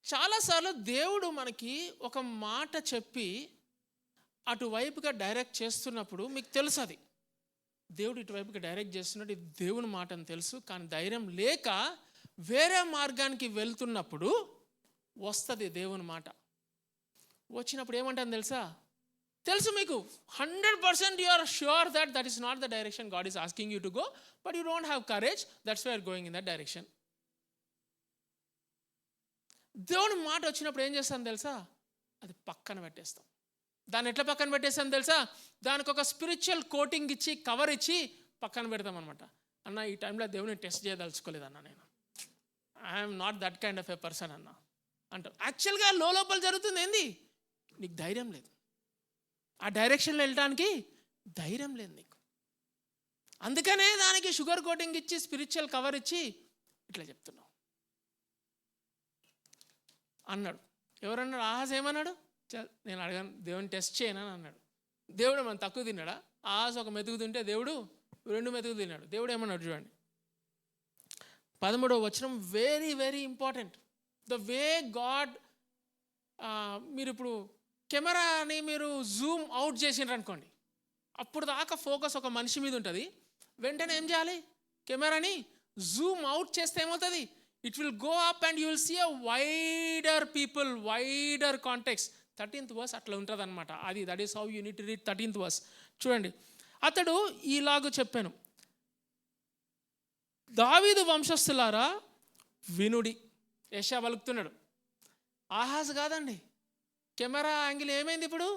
చాలాసార్లు దేవుడు మనకి ఒక మాట చెప్పి అటువైపుగా డైరెక్ట్ చేస్తున్నప్పుడు మీకు తెలుసు అది దేవుడు ఇటువైపుగా డైరెక్ట్ చేస్తున్నట్టు, ఇది దేవుని మాట అని తెలుసు. కానీ ధైర్యం లేక వేరే మార్గానికి వెళ్తున్నప్పుడు వస్తుంది దేవుని మాట. వచ్చినప్పుడు ఏమంటాను తెలుసా? తెలుసు మీకు 100% you are sure that that is not the direction God is asking you to go, but you don't have courage, that's why you are going in that direction. దేవుని మాట వచ్చినప్పుడు ఏం చేస్తాను తెలుసా? అది పక్కన పెట్టేస్తాం. దాన్ని ఎట్లా పక్కన పెట్టేస్తాను తెలుసా? దానికి ఒక స్పిరిచువల్ కోటింగ్ ఇచ్చి, కవర్ ఇచ్చి పక్కన పెడతాం అనమాట. అన్న ఈ టైంలో దేవుని టెస్ట్ చేయదలుచుకోలేదన్న, నేను I'm not that kind of a person అన్న అంటాం. యాక్చువల్గా లోపల జరుగుతుంది ఏంది? నీకు ధైర్యం లేదు, ఆ డైరెక్షన్లో వెళ్ళడానికి ధైర్యం లేదు నీకు. అందుకనే దానికి షుగర్ కోటింగ్ ఇచ్చి, స్పిరిచువల్ కవర్ ఇచ్చి ఇట్లా చెప్తున్నావు అన్నాడు. ఎవరన్నాడు? ఆహాజ్ ఏమన్నాడు? నేను అడగాను, దేవుని టెస్ట్ చేయను అని అన్నాడు. దేవుడు మనం తక్కువ తిన్నాడా? ఆహాజ్ ఒక మెతుకు తింటే దేవుడు 2 మెతుకు తిన్నాడు. దేవుడు ఏమన్నాడు చూడండి, 13వ వచనం, very very important. The way God, మీరు ఇప్పుడు కెమెరాని మీరు జూమ్ అవుట్ చేసినారు అనుకోండి, అప్పుడు దాకా ఫోకస్ ఒక మనిషి మీద ఉంటుంది. వెంటనే ఏం చేయాలి? కెమెరాని జూమ్ అవుట్ చేస్తే ఏమవుతుంది? It will go up and you will see a wider people, wider context. 13th verse అట్లా ఉంటుంది అనమాట. అది that is how you need to read 13th verse. చూడండి, అతడు ఈలాగ చెప్పాను, దావీదు వంశస్థులారా వినుడి. యెషయా పలుకుతున్నాడు. ఆహాజ్ కాదండి. కెమెరా యాంగిల్ ఏమైంది ఇప్పుడు?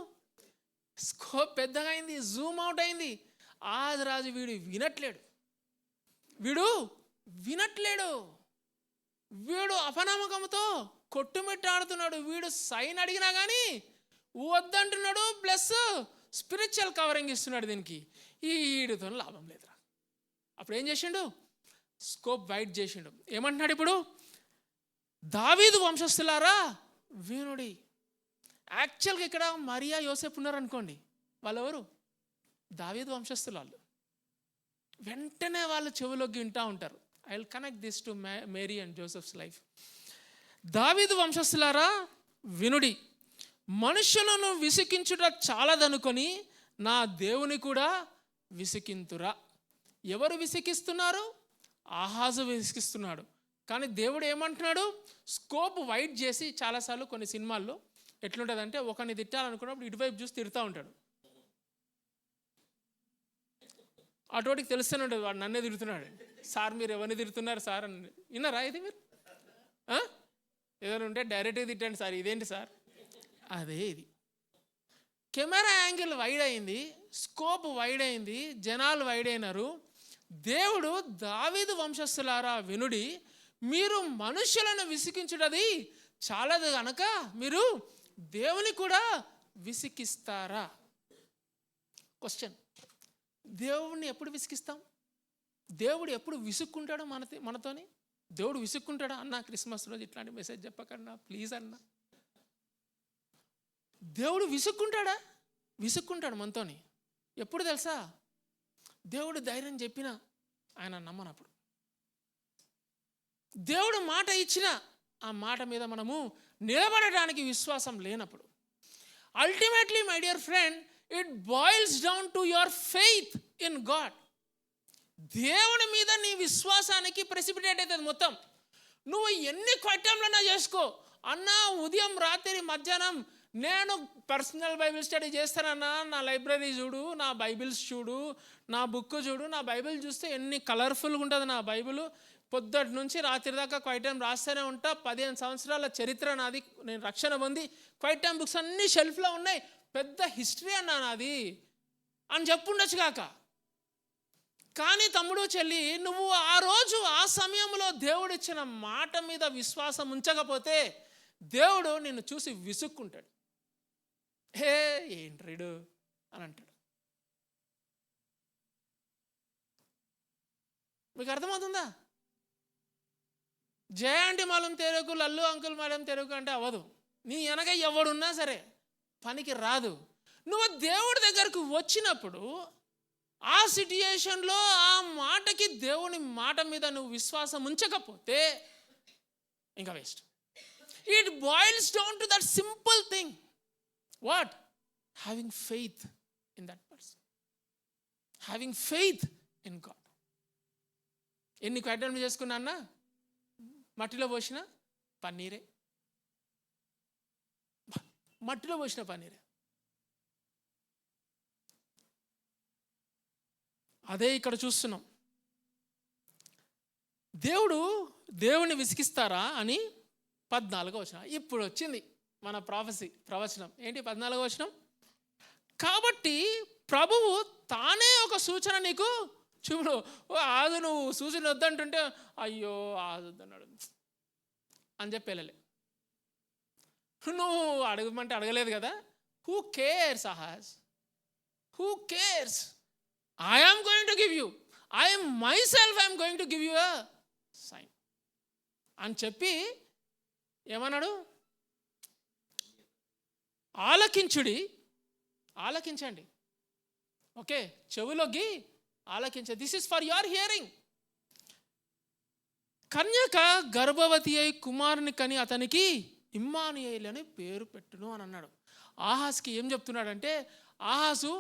స్కోప్ పెద్దగా అయింది, జూమ్ అవుట్ అయింది. ఆహాజ్ రాజు వీడు వినట్లేడు, వీడు అపనమ్మకంతో కొట్టుమిట్టాడుతున్నాడు. వీడు సైన్ అడిగినా కానీ వద్దంటున్నాడు, ప్లస్ స్పిరిచువల్ కవరింగ్ ఇస్తున్నాడు. దీనికి వీడితో లాభం లేదురా. అప్పుడు ఏం చేసిండు? స్కోప్ వైడ్ చేసిండు. ఏమంటున్నాడు ఇప్పుడు? దావీదు వంశస్థులారా వినుడి. యాక్చువల్గా ఇక్కడ మరియా యోసేపు ఉన్నారనుకోండి, వాళ్ళు ఎవరు? దావీదు వంశస్థులు. వాళ్ళు వెంటనే వాళ్ళు చెవులోకి వింటూ ఉంటారు. I will connect this to Mary and Joseph's life. దావీదు వంశస్థులారా వినుడి, మనుషులను విసికించుట చాలదనుకొని నా దేవుని కూడా విసికింతురా. ఎవరు విసికిస్తున్నారు? ఆహాజు విసికిస్తున్నాడు. కానీ దేవుడు ఏమంటున్నాడు? స్కోప్ వైడ్ చేసి, చాలాసార్లు కొన్ని సినిమాల్లో ఎట్లుంటుందంటే, ఒకరిని తిట్టాలనుకున్నప్పుడు ఇటువైపు చూసి తిడుతూ ఉంటాడు. అటోటికి తెలుస్తూనే ఉంటుంది వాడు నన్నే తిడుతున్నాడు. సార్ మీరు ఎవరిని తిడుతున్నారు సార్ అని విన్నారా? ఇది మీరు ఏదైనా ఉంటే డైరెక్ట్గా తిట్టండి సార్, ఇదేంటి సార్? అదే ఇది. కెమెరా యాంగిల్ వైడ్ అయింది, స్కోప్ వైడ్ అయింది, జనాలు వైడ్ అయినారు. దేవుడు దావీదు వంశస్థులారా వినుడి, మీరు మనుషులను విసికించుటది చాలదు గనక మీరు దేవుని కూడా విసికిస్తారా? క్వశ్చన్. దేవుడిని ఎప్పుడు విసికిస్తాం? దేవుడు ఎప్పుడు విసుక్కుంటాడు మనతోని? దేవుడు విసుక్కుంటాడా? అన్న క్రిస్మస్ రోజు ఇట్లాంటి మెసేజ్ చెప్పకన్నా ప్లీజ్ అన్న. దేవుడు విసుక్కుంటాడా? విసుక్కుంటాడు మనతోని. ఎప్పుడు తెలుసా? దేవుడు ధైర్యం చెప్పినా ఆయన నమ్మనప్పుడు. దేవుడు మాట ఇచ్చినా ఆ మాట మీద మనము నిలబడడానికి విశ్వాసం లేనప్పుడు. Ultimately my dear friend, it boils down to your faith in God. దేవుని మీద నీ విశ్వాసానికి ప్రెసిపిటేట్ అవుతుంది మొత్తం. నువ్వు ఎన్ని క్వైటంలైనా చేసుకో అన్నా, ఉదయం రాత్రి మధ్యాహ్నం నేను పర్సనల్ బైబిల్ స్టడీ చేస్తానన్నా, నా లైబ్రరీ చూడు, నా బైబిల్స్ చూడు, నా బుక్ చూడు. నా బైబిల్ చూస్తే ఎన్ని కలర్ఫుల్గా ఉంటుంది నా బైబిల్. పొద్దుటి నుంచి రాత్రి దాకా క్వైటం రాస్తూనే ఉంటా. 15 సంవత్సరాల చరిత్ర నాది. నేను రక్షణ పొంది క్వైటం బుక్స్ అన్నీ షెల్ఫ్లో ఉన్నాయి. పెద్ద హిస్టరీ అన్నా నాది అని చెప్పుండొచ్చు కాక. కానీ తమ్ముడు చెల్లి, నువ్వు ఆ రోజు ఆ సమయంలో దేవుడు ఇచ్చిన మాట మీద విశ్వాసం ఉంచకపోతే దేవుడు నిన్ను చూసి విసుక్కుంటాడు. హే ఏంట్రీడు అని అంటాడు. మీకు అర్థమవుతుందా? జయ ఆంటీ మాలం తెరకు, లల్లు అంకుల్ మాలం తెరకు అంటే అవ్వదు. నీ వెనక ఎవడున్నా సరే పనికి రాదు. నువ్వు దేవుడి దగ్గరకు వచ్చినప్పుడు ఆ సిట్యుయేషన్లో ఆ మాటకి, దేవుని మాట మీద నువ్వు విశ్వాసం ఉంచకపోతే ఇంకా waste. It boils down to that simple thing. What? Having faith in that person, having faith in God. ఎన్ని క్వైటంలు చేసుకున్నా అన్నా, మట్టిలో పోసిన పన్నీరే, మట్టిలో పోసిన పన్నీరే. అదే ఇక్కడ చూస్తున్నాం. దేవుని విసికిస్తారా అని 14వ వచనం. ఇప్పుడు వచ్చింది మన ప్రవచనం. ఏంటి 14వ వచనం? కాబట్టి ప్రభువు తానే ఒక సూచన నీకు చూడు. ఆదు నువ్వు సూచన వద్దంటుంటే అయ్యో ఆదొద్దన్నాడు అని చెప్పి వెళ్ళలే. నువ్వు అడగమంటే అడగలేదు కదా. Who cares Ahaz? Who cares? I am going to give you, I am myself, I am going to give you a sign అని చెప్పి ఏమన్నాడు? ఆలకించండి. ఓకే, చెవులోకి ఆలకించండి. This is for your hearing. కన్యక గర్భవతి అయి కుమారుని కని అతనికి ఇమ్మానుయేలు అని పేరు పెట్టును అని అన్నాడు. ఆహాజ్కి ఏం చెప్తున్నాడంటే, ఆహాజు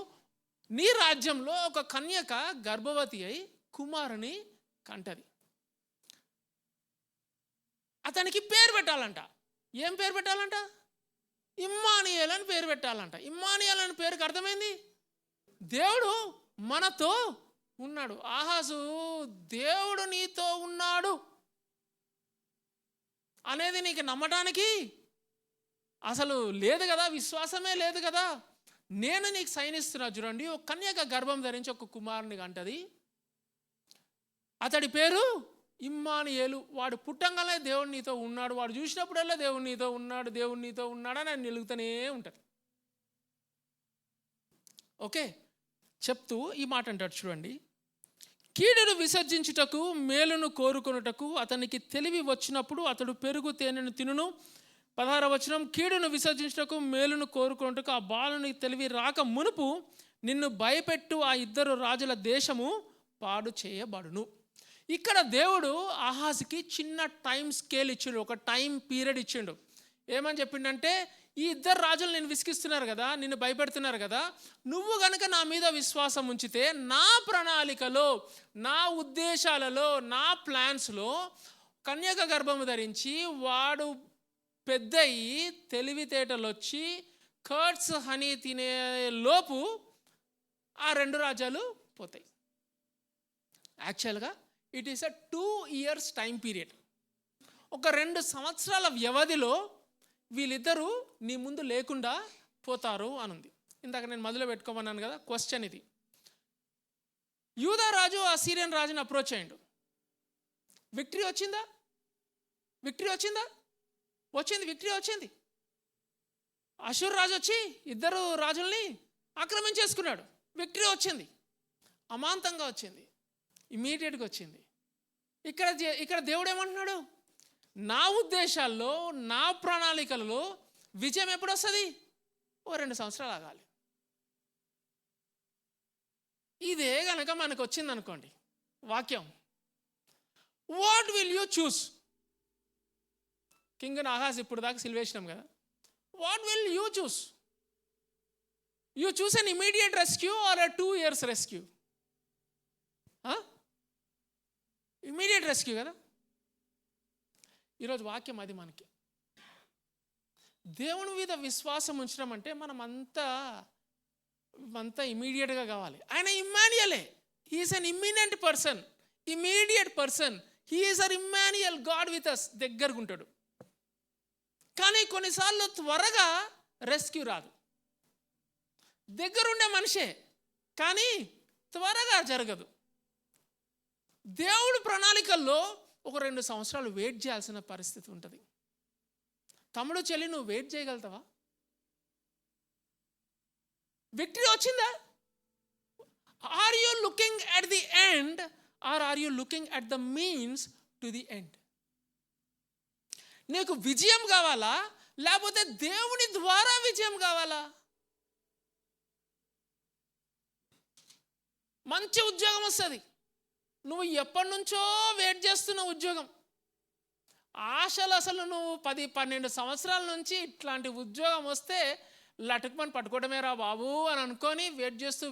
నీ రాజ్యంలో ఒక కన్యక గర్భవతి అయి కుమారుని కంటది. అతనికి పేరు పెట్టాలంట. ఏం పేరు పెట్టాలంట? ఇమ్మానుయేల్ అని పేరు పెట్టాలంట. ఇమ్మానుయేల్ అని పేరుకి అర్థమైంది, దేవుడు మనతో ఉన్నాడు. ఆహాజు, దేవుడు నీతో ఉన్నాడు అనేది నీకు నమ్మటానికి అసలు లేదు కదా, విశ్వాసమే లేదు కదా. నేను నీకు సైనిస్తున్నా చూడండి, ఒక కన్యక గర్భం ధరించి ఒక కుమారుని అంటది, అతడి పేరు ఇమ్మానుయేలు. వాడు పుట్టంగానే దేవుడు నీతో ఉన్నాడు, వాడు చూసినప్పుడల్లా దేవుడు నీతో ఉన్నాడు, దేవుడు నీతో ఉన్నాడు అని నిలుగుతూనే ఉంటుంది. ఓకే, చెప్తూ ఈ మాట అంటాడు చూడండి, కీడును విసర్జించుటకు మేలును కోరుకొనుటకు అతనికి తెలివి వచ్చినప్పుడు అతడు పెరుగు తేనెను తినును. 16వ వచనం, కీడును విసర్జించుటకు మేలును కోరుకొనుటకు ఆ బాలునికి తెలివి రాక మునుపు నిన్ను భయపెట్టు ఆ ఇద్దరు రాజుల దేశము పాడు చేయబడును. ఇక్కడ దేవుడు ఆహాజుకి చిన్న టైం స్కేల్ ఇచ్చిండు, ఒక టైం పీరియడ్ ఇచ్చిండు. ఏమని చెప్పిండంటే, ఈ ఇద్దరు రాజులు నేను విసిగిస్తున్నారు కదా, నిన్ను భయపెడుతున్నారు కదా, నువ్వు కనుక నా మీద విశ్వాసం ఉంచితే నా ప్రణాళికలో, నా ఉద్దేశాలలో, నా ప్లాన్స్లో కన్యక గర్భము ధరించి వాడు పెద్దయి తెలివితేటలు వచ్చి కర్డ్స్ హనీ తినే లోపు ఆ 2 రాజ్యాలు పోతాయి. యాక్చువల్గా it is a 2 years time period. ఒక 2 సంవత్సరాల వ్యవధిలో వీళ్ళిద్దరూ నీ ముందు లేకుండా పోతారు అని ఉంది. ఇందాక నేను మొదలు పెట్టుకోమన్నాను కదా, క్వశ్చన్ ఇది. యూదా రాజు ఆ సిరియన్ రాజుని అప్రోచ్ అయ్యిండు. విక్టరీ వచ్చిందా? విక్టరీ వచ్చిందా? వచ్చింది, విక్టరీ వచ్చింది. అషూర్ రాజు వచ్చి ఇద్దరు రాజుల్ని ఆక్రమించేసుకున్నాడు. విక్టరీ వచ్చింది, అమాంతంగా వచ్చింది, ఇమీడియట్గా వచ్చింది. ఇక్కడ దేవుడు ఏమంటున్నాడు, నా ఉద్దేశాల్లో, నా ప్రణాళికలలో విజయం ఎప్పుడు వస్తుంది? ఓ 2 సంవత్సరాలు ఆగాలి. ఇదే కనుక మనకు వచ్చింది అనుకోండి వాక్యం, what will you choose? King Ahaz ఇప్పుడు దాకా సిల్వేసినాం కదా, what will you choose? You choose an immediate rescue or 2 years rescue? Immediate rescue కదా. ఈరోజు వాక్యం అది మనకి. దేవుని మీద విశ్వాసం ఉంచడం అంటే మనం అంతా ఇమీడియట్గా కావాలి. ఆయన ఇమ్మాన్యుయలే, he's an imminent person, immediate person. He's our Emmanuel, God with us, దగ్గరకు ఉంటాడు. కానీ కొన్నిసార్లు త్వరగా రెస్క్యూ రాదు. దగ్గరుండే మనిషే కానీ త్వరగా జరగదు. దేవుడు ప్రణాళికల్లో ఒక 2 సంవత్సరాలు వెయిట్ చేయాల్సిన పరిస్థితి ఉంటుంది. తమ్ముడు, చెల్లి, నువ్వు వెయిట్ చేయగలుగుతావా? విక్టరీ వచ్చిందా? Are you looking at the end or are you looking at the means to the end? నీకు విజయం కావాలా, లేకపోతే దేవుని ద్వారా విజయం కావాలా? మంచి ఉద్యోగం వస్తుంది, నువ్వు ఎప్పటి నుంచో వెయిట్ చేస్తున్న ఉద్యోగం, ఆశలు అసలు నువ్వు 10-12 సంవత్సరాల నుంచి ఇట్లాంటి ఉద్యోగం వస్తే లటుకుమని పట్టుకోవడమే రా బాబు అని అనుకొని వెయిట్ చేస్తూ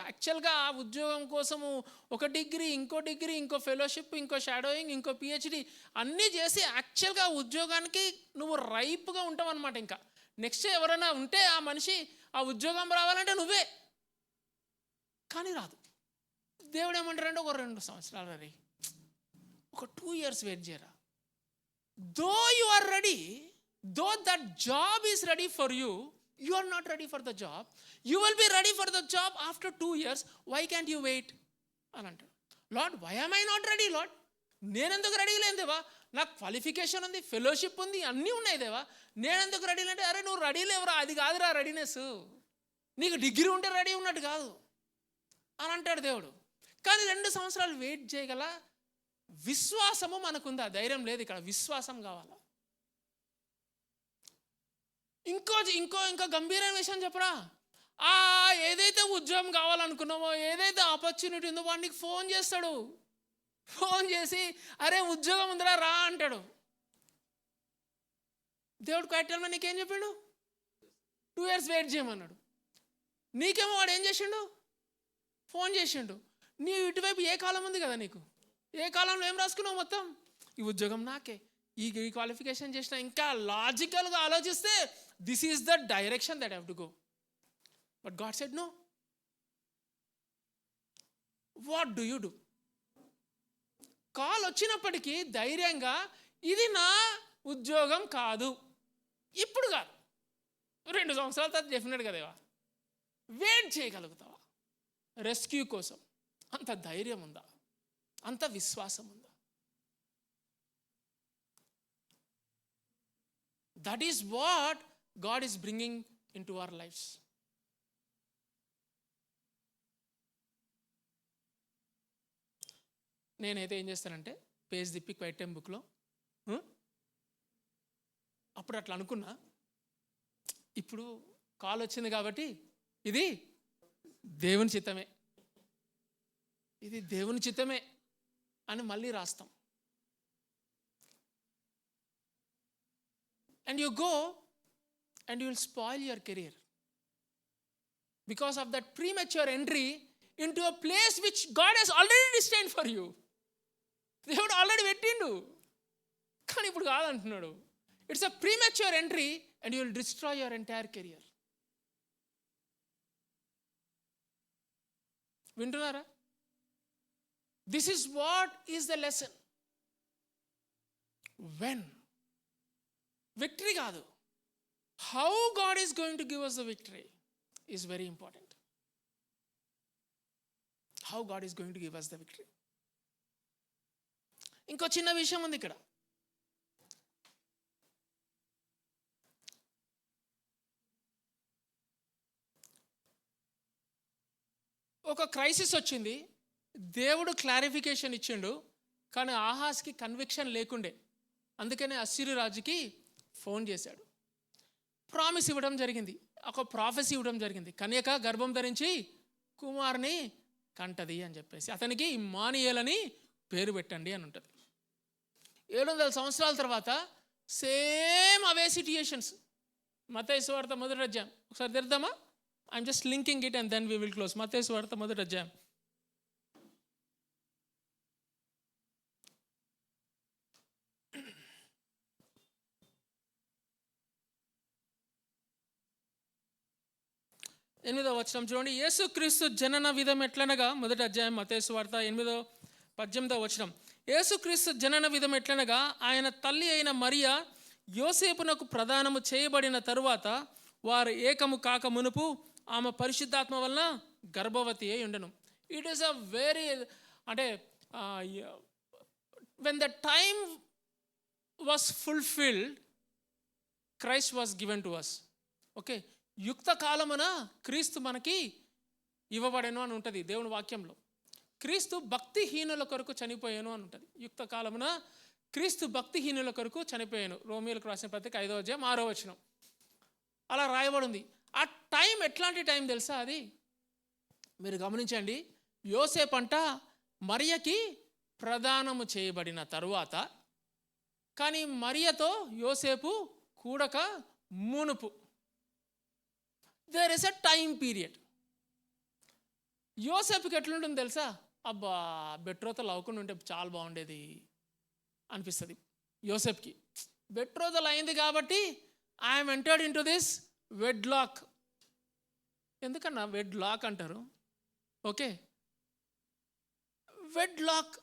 యాక్చువల్గా ఆ ఉద్యోగం కోసము ఒక డిగ్రీ, ఇంకో ఫెలోషిప్, ఇంకో షాడోయింగ్, ఇంకో పిహెచ్డి అన్నీ చేసి యాక్చువల్గా ఉద్యోగానికి నువ్వు రైప్గా ఉంటావు అనమాట. ఇంకా నెక్స్ట్ ఎవరైనా ఉంటే ఆ మనిషి ఆ ఉద్యోగం రావాలంటే నువ్వే, కానీ రాదు. దేవుడు ఏమంటారంటే ఒక 2 సంవత్సరాలు రే, ఒక 2 years వెయిట్ చేయరా. Though you are ready, though that job is ready for you, you are not ready for the job. You will be ready for the job after 2 years. Why can't you wait అని అంటాడు. Lord, why am I not ready? Lord, నేనెందుకు రెడీ లేని దేవా? నాకు క్వాలిఫికేషన్ ఉంది, ఫెలోషిప్ ఉంది, అన్నీ ఉన్నాయి దేవా, నేనెందుకు రెడీ లేంటే, అరే నువ్వు రెడీ లేవురా, అది కాదురా రెడీనెస్, నీకు డిగ్రీ ఉంటే రెడీ ఉన్నట్టు కాదు అని అంటాడు దేవుడు. కానీ 2 సంవత్సరాలు వెయిట్ చేయగల విశ్వాసము మనకుందా? ధైర్యం లేదు. ఇక్కడ విశ్వాసం కావాలా. ఇంకో గంభీరమైన విషయం చెప్పరా, ఏదైతే ఉద్యోగం కావాలనుకున్నావో, ఏదైతే ఆపర్చునిటీ ఉందో వాడికి ఫోన్ చేస్తాడు. ఫోన్ చేసి అరే ఉద్యోగం ఉందిరా రా అంటాడు. దేవుడు క్వైటల్ నీకేం చెప్పిండు? 2 years వెయిట్ చేయమన్నాడు. నీకేమో వాడు ఏం చేసిండు? ఫోన్ చేసిండు. నీ ఇటువైపు ఏ కాలం ఉంది కదా, నీకు ఏ కాలంలో ఏం రాసుకున్నావు? మొత్తం ఈ ఉద్యోగం నాకే, ఈ క్వాలిఫికేషన్ చేసిన, ఇంకా లాజికల్గా ఆలోచిస్తే this is the direction that have to go. But God said no. What do you do? Call వచ్చినప్పటికీ ధైర్యంగా, ఇది నా ఉద్యోగం కాదు, ఇప్పుడు కాదు, 2 సంవత్సరాల తర్వాత డెఫినెట్గా దేవా, వెయిట్ చేయగలుగుతావా? రెస్క్యూ కోసం అంత ధైర్యం ఉందా? అంత విశ్వాసం ఉందా? That is what God is bringing in to our lifes. నేనైతే ఏం చేస్తానంటే పేజ్ తిప్పి క్వైట్ టైం బుక్లో అప్పుడు అట్లా అనుకున్నా, ఇప్పుడు కాల్ వచ్చింది కాబట్టి ఇది దేవుని చిత్తమే, ఇది దేవుని చిత్తమే అని మళ్ళీ రాస్తాం. And you go and you will spoil your career because of that premature entry into a place which God has already destined for you. దేవుడు ఆల్రెడీ పెట్టిండు, కానీ ఇప్పుడు కాదంటున్నాడు. It's a premature entry and you will destroy your entire career. వింటున్నారా? This is what is the lesson. When victory కాదు, how God is going to give us the victory is very important. How God is going to give us the victory. ఇంకో చిన్న విషయం ఉంది ఇక్కడ. ఒక క్రైసిస్ వచ్చింది, దేవుడు క్లారిఫికేషన్ ఇచ్చిండు, కానీ ఆహాజ్కి కన్విక్షన్ లేకుండే. అందుకనే అస్సీరు రాజుకి ఫోన్ చేశాడు, ప్రామిస్ ఇవ్వడం జరిగింది, ఒక ప్రాఫెసీ ఇవ్వడం జరిగింది, కన్యక గర్భం ధరించి కుమారుని కంటది అని చెప్పేసి, అతనికి ఇమ్మానుయేల్ అని పేరు పెట్టండి అని ఉంటుంది. 700 సంవత్సరాల తర్వాత సేమ్ అవే సిట్యుయేషన్స్. మత్తయి సువార్త 1వ అధ్యాయం ఒకసారి తెరుద్దామా? I'm just linking it and then we will close. మత్తయి సువార్త 1వ అధ్యాయం. ఎనిమిదవ వచనం చూడండి. యేసుక్రీస్తు జనన విధం ఎట్లనగా, 1వ అధ్యాయం మత్తయి సువార్త 8:18 వచనం. యేసుక్రీస్తు జనన విధం ఎట్లనగా, ఆయన తల్లి అయిన మరియా యోసేపునకు ప్రదానము చేయబడిన తరువాత వారు ఏకము కాక మునుపు ఆమె పరిశుద్ధాత్మ వలన గర్భవతి అయి ఉండెను. ఇట్ ఈస్ అ వెరీ, అంటే when the time was fulfilled, Christ was given to us. Okay, యుక్త కాలమున క్రీస్తు మనకి ఇవ్వబడెను అని ఉంటుంది దేవుని వాక్యంలో. క్రీస్తు భక్తిహీనుల కొరకు చనిపోయాను అని ఉంటుంది. యుక్త కాలమున క్రీస్తు భక్తిహీనుల కొరకు చనిపోయాను. రోమియోలకు రాసిన పత్రిక 5వ అధ్యాయం 6వ వచనం అలా రాయబడింది. ఆ టైం ఎట్లాంటి టైం తెలుసా? అది మీరు గమనించండి. యోసేపు అంట మరియకి ప్రదానము చేయబడిన తరువాత, కానీ మరియతో యోసేపు కూడక మునుపు there is a time period. యోసేపుకి ఎట్లుంటుంది తెలుసా? అబ్బా, బెట్రోతలు అవ్వకుండా ఉంటే చాలా బాగుండేది అనిపిస్తుంది యోసేపుకి. బెట్రోతలు అయింది కాబట్టి I'm entered in to this వెడ్ లాక్. ఎందుకన్నా వెడ్ లాక్ అంటారు? ఓకే, వెడ్ లాక్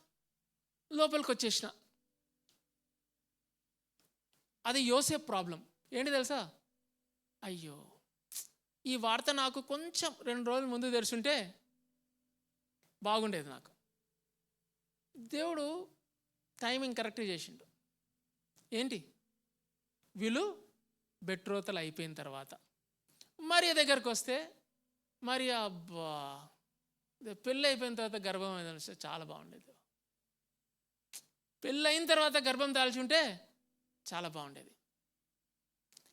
లోపలికి వచ్చేసిన. అది యోసేపు ప్రాబ్లం. ఏంటి తెలుసా? అయ్యో, ఈ వార్త నాకు కొంచెం 2 రోజుల ముందు తెలుసుంటే బాగుండేది. నాకు దేవుడు టైమింగ్ కరెక్ట్ చేసిండు. ఏంటి? వీళ్ళు బెట్రోతలు అయిపోయిన తర్వాత మరియ దగ్గరకు వస్తే, మరి అబ్బా పెళ్ళి అయిపోయిన తర్వాత గర్భం ఏదైనా చాలా బాగుండేది. పెళ్ళి అయిన తర్వాత గర్భం దాల్చుంటే చాలా బాగుండేది.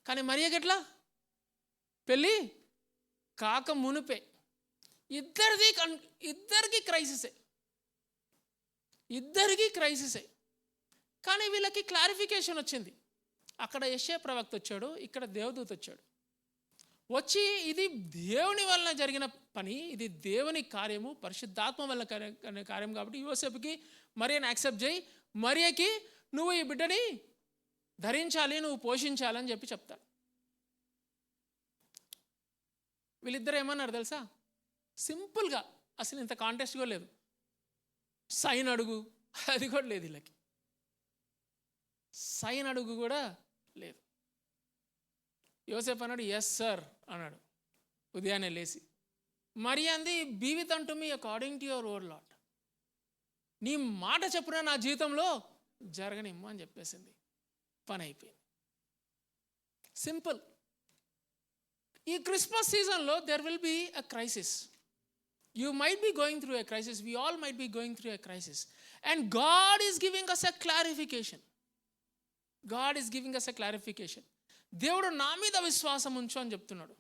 కానీ మరియకి ఎట్లా? పెళ్ళి కాక మునిపే. ఇద్దరికి క్రైసిసే. కానీ వీళ్ళకి క్లారిఫికేషన్ వచ్చింది. అక్కడ యెషయా ప్రవక్త వచ్చాడు, ఇక్కడ దేవదూత వచ్చాడు. వచ్చి ఇది దేవుని వలన జరిగిన పని, ఇది దేవుని కార్యము, పరిశుద్ధాత్మ వల్ల కార్యం కాబట్టి యోసేపుకి మరియని యాక్సెప్ట్ చేయి, మరియకి నువ్వు ఈ బిడ్డని ధరించాలి, నువ్వు పోషించాలని చెప్తాడు. వీళ్ళిద్దరు ఏమన్నారు తెలుసా? సింపుల్గా, అసలు ఇంత కాంటెస్ట్ కూడా లేదు, సైన్ అడుగు అది కూడా లేదు, వీళ్ళకి సైన్ అడుగు కూడా లేదు. యోసేపు అన్నాడు ఎస్ సార్ అన్నాడు ఉదయాన్నే లేచి. మరి అంది be with unto me according to your word lot, నీ మాట చెప్పున నా జీవితంలో జరగనిమ్ము అని చెప్పేసింది. పని అయిపోయింది. సింపుల్. ఈ క్రిస్మస్ సీజన్లో there will be a crisis. You might be going through a crisis. We all might be going through a crisis. And God is giving us a clarification. God is giving us a clarification. దేవుడు నా మీద విశ్వాసం ఉంచు అని చెప్తున్నాడు.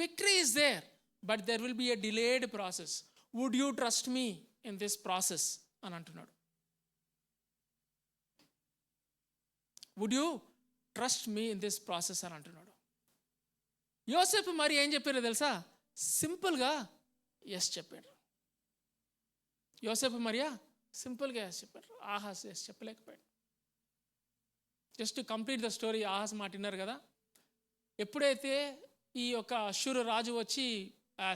Victory is there, but there will be a delayed process. Would you trust me in this process అని అంటున్నాడు. Would you trust me in this process అని అంటున్నాడు. యోసేపు మరి ఏం చెప్పారో తెలుసా? సింపుల్గా ఎస్ చెప్పాడు. యోసేపు మరియా సింపుల్గా ఎస్ చెప్పారు. ఆహాస్ ఎస్ చెప్పలేకపోయాడు. Just complete the story. Ahaz మాట విన్నారు కదా. ఎప్పుడైతే ఈ యొక్క అష్షూరు రాజు వచ్చి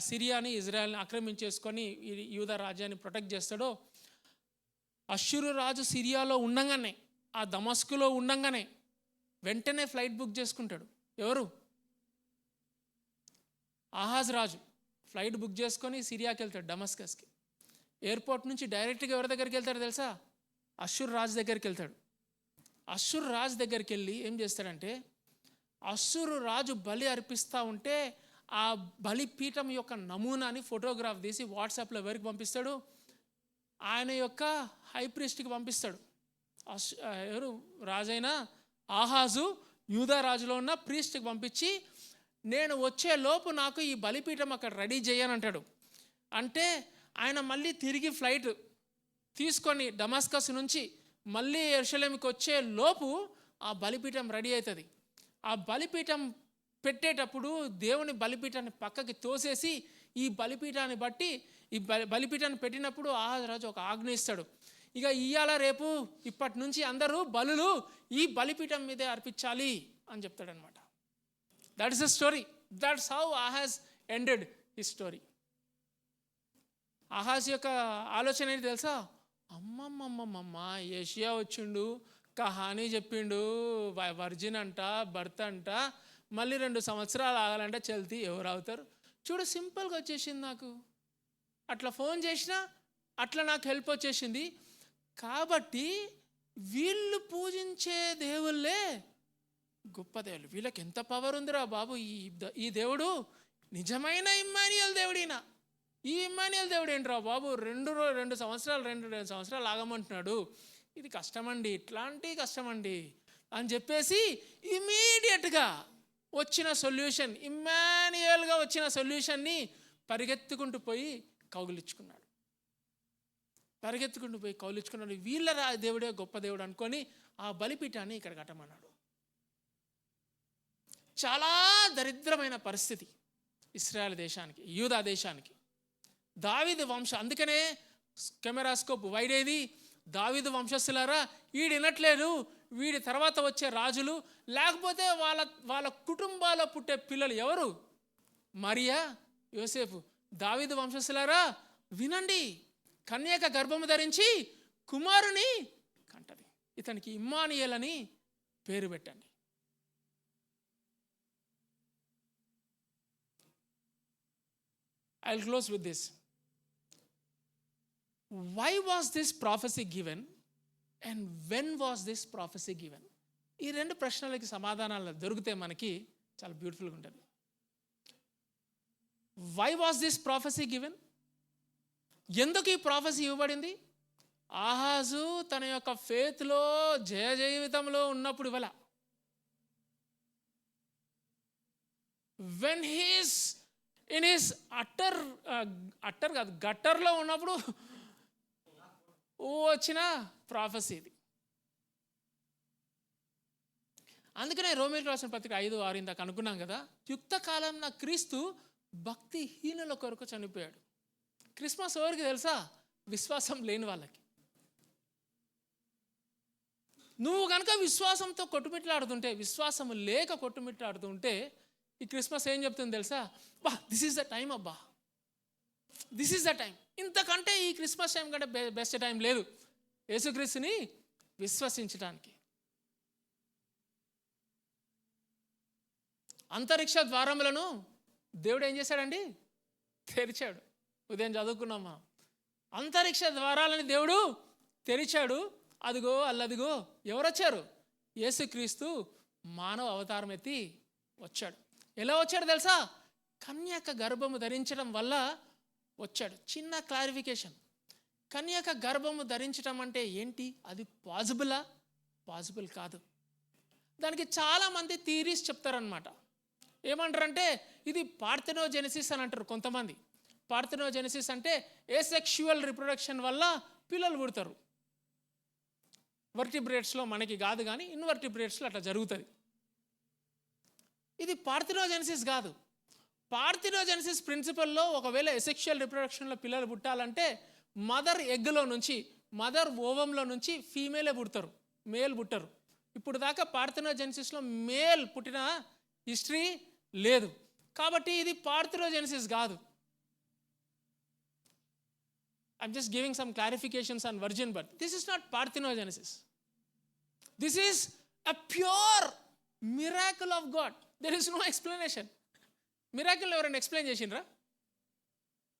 సిరియాని ఇజ్రాయెల్ని ఆక్రమించేసుకొని ఈ యూదా రాజ్యాన్ని ప్రొటెక్ట్ చేస్తాడో, అష్షూరు రాజు సిరియాలో ఉండంగానే, ఆ దమస్కులో ఉండంగానే వెంటనే ఫ్లైట్ బుక్ చేసుకుంటాడు. ఎవరు? ఆహాజ్ రాజు ఫ్లైట్ బుక్ చేసుకొని సిరియాకి వెళ్తాడు, డమస్కస్కి. ఎయిర్పోర్ట్ నుంచి డైరెక్ట్గా ఎవరి దగ్గరికి వెళ్తాడు తెలుసా? అష్షూర్ రాజు దగ్గరికి వెళ్తాడు. అష్షూర్ రాజు దగ్గరికి వెళ్ళి ఏం చేస్తాడంటే, అష్షూరు రాజు బలి అర్పిస్తూ ఉంటే ఆ బలిపీఠం యొక్క నమూనాని ఫోటోగ్రాఫ్ తీసి వాట్సాప్లో ఎవరికి పంపిస్తాడు? ఆయన యొక్క హై ప్రీస్ట్కి పంపిస్తాడు. ఎవరు రాజైనా ఆహాజు యూదా రాజులో ఉన్న ప్రీస్ట్కి పంపించి, నేను వచ్చే లోపు నాకు ఈ బలిపీఠం అక్కడ రెడీ చేయనంటాడు. అంటే ఆయన మళ్ళీ తిరిగి ఫ్లైట్ తీసుకొని డమస్కస్ నుంచి మళ్ళీ యెరూషలేముకి వచ్చే లోపు ఆ బలిపీఠం రెడీ అవుతుంది. ఆ బలిపీఠం పెట్టేటప్పుడు దేవుని బలిపీఠాన్ని పక్కకి తోసేసి ఈ బలిపీఠాన్ని బట్టి ఈ బలిపీఠాన్ని పెట్టినప్పుడు ఆహాజ్ రాజు ఒక ఆజ్ఞ ఇస్తాడు. ఇక ఇయ్యాల రేపు ఇప్పటి నుంచి అందరూ బలులు ఈ బలిపీఠం మీదే అర్పించాలి అని చెప్తాడనమాట. That is the story. That's how Ahaz ended his story. Ahaz యొక్క ఆలోచన ఏంటి తెలుసా? అమ్మమ్మమ్మమ్మ, ఏషియా వచ్చిండు, కహానీ చెప్పిండు, వర్జిన్ అంట, భర్త అంట, మళ్ళీ 2 సంవత్సరాలు ఆగాలంటే చల్తీ ఎవరు అవుతారు? చూడు, సింపుల్గా వచ్చేసింది నాకు. అట్లా ఫోన్ చేసినా అట్లా నాకు హెల్ప్ వచ్చేసింది. కాబట్టి వీళ్ళు పూజించే దేవుళ్ళే గొప్ప దేవుళ్ళు. వీళ్ళకి ఎంత పవర్ ఉందిరా బాబు. ఈ దేవుడు నిజమైన ఇమ్మాన్యుయేల్ దేవుడినా. ఈ ఇమ్మాన్యుయేల్ దేవుడు ఏంట్రా బాబు, 2 సంవత్సరాలు ఆగమంటున్నాడు. ఇది కష్టమండి, ఇట్లాంటి కష్టమండి అని చెప్పేసి ఇమీడియట్గా వచ్చిన సొల్యూషన్, ఇమ్మాన్యుయేల్గా వచ్చిన సొల్యూషన్ని పరిగెత్తుకుంటూ పోయి కౌగిలించుకున్నాడు. వీళ్ళ దేవుడే గొప్ప దేవుడు అనుకొని ఆ బలిపీఠాన్ని ఇక్కడ కట్టమన్నాడు. చాలా దరిద్రమైన పరిస్థితి ఇశ్రాయేల్ దేశానికి, యూదా దేశానికి. దావీదు వంశం, అందుకనే కెమెరాస్కోప్ వైడేది, దావీదు వంశస్థులారా వీడు వినట్లేదు, వీడి తర్వాత వచ్చే రాజులు, లేకపోతే వాళ్ళ కుటుంబాల్లో పుట్టే పిల్లలు ఎవరు? మరియా, యోసేపు. దావీదు వంశస్థులారా వినండి, కన్యక గర్భము ధరించి కుమారుని కంటది, ఇతనికి ఇమ్మానుయేల్ అని పేరు పెట్టండి. I'll close with this. Why was this prophecy given and when was this prophecy given? ఈ 2 ప్రశ్నలకి సమాధానాలు దొరికితే మనకి చాలా బ్యూటిఫుల్గా ఉంటుంది. Why was this prophecy given? ఎందుకు ఈ ప్రాఫెసీ ఇవ్వబడింది? ఆహాజు తన యొక్క ఫేత్లో జయ జీవితంలో ఉన్నప్పుడు ఇవ్వాల. when he is in his గట్టర్లో ఉన్నప్పుడు వచ్చిన ప్రాఫెసీ ఇది. అందుకనే రోమీయులకు రాసిన పత్రిక 5:6 ఇందాక అనుకున్నాం కదా, యుక్త కాలంలో క్రీస్తు భక్తిహీనుల కొరకు చనిపోయాడు. క్రిస్మస్ ఎవరికి తెలుసా? విశ్వాసం లేని వాళ్ళకి. నువ్వు కనుక విశ్వాసంతో కొట్టుమిట్లాడుతుంటే, విశ్వాసం లేక కొట్టుమిట్లాడుతుంటే, ఈ క్రిస్మస్ ఏం చెప్తుంది తెలుసా? బా, దిస్ ఈజ్ ద టైం అబ్బా, దిస్ ఈజ్ ద టైం. ఇంతకంటే ఈ క్రిస్మస్ టైం కంటే బెస్ట్ టైం లేదు యేసుక్రీస్తుని విశ్వసించడానికి. అంతరిక్ష ద్వారములను దేవుడు ఏం చేశాడండి? తెరిచాడు. ఉదయం చదువుకున్నాం మనం. అంతరిక్ష ద్వారాలని దేవుడు తెరిచాడు. అదిగో అల్లదిగో ఎవరు వచ్చారు? యేసుక్రీస్తు మానవ అవతారం ఎత్తి వచ్చాడు. ఎలా వచ్చాడు తెలుసా? కన్యక గర్భము ధరించడం వల్ల వచ్చాడు. చిన్న క్లారిఫికేషన్, కన్యక గర్భము ధరించడం అంటే ఏంటి? అది పాసిబులా? పాసిబుల్ కాదు. దానికి చాలామంది థియరీస్ చెప్తారనమాట. ఏమంటారంటే ఇది పార్థెనోజెనసిస్ అని అంటారు కొంతమంది. పార్థెనోజెనసిస్ అంటే ఏసెక్షువల్ రిప్రొడక్షన్ వల్ల పిల్లలు పుడతారు. వర్టిబ్రేట్స్లో మనకి కాదు, కానీ ఇన్వర్టిబ్రేట్స్లో అట్లా జరుగుతుంది. ఇది పార్థెనోజెనసిస్ కాదు. పార్థెనోజెనసిస్ ప్రిన్సిపల్లో ఒకవేళ ఎసెక్షువల్ రిప్రొడక్షన్లో పిల్లలు పుట్టాలంటే మదర్ ఎగ్లో నుంచి, మదర్ ఓవంలో నుంచి ఫీమేలే పుడతారు, మేల్ పుట్టరు. ఇప్పుడు దాకా పార్థెనోజెనసిస్లో మేల్ పుట్టిన హిస్టరీ లేదు. కాబట్టి ఇది పార్థెనోజెనసిస్ కాదు. I'm just giving some clarifications on virgin birth. This is not parthenogenesis. This is a pure miracle of God. There is no explanation. Miracle ఎవరైనా ఎక్స్ప్లెయిన్ చేసిండ్రా?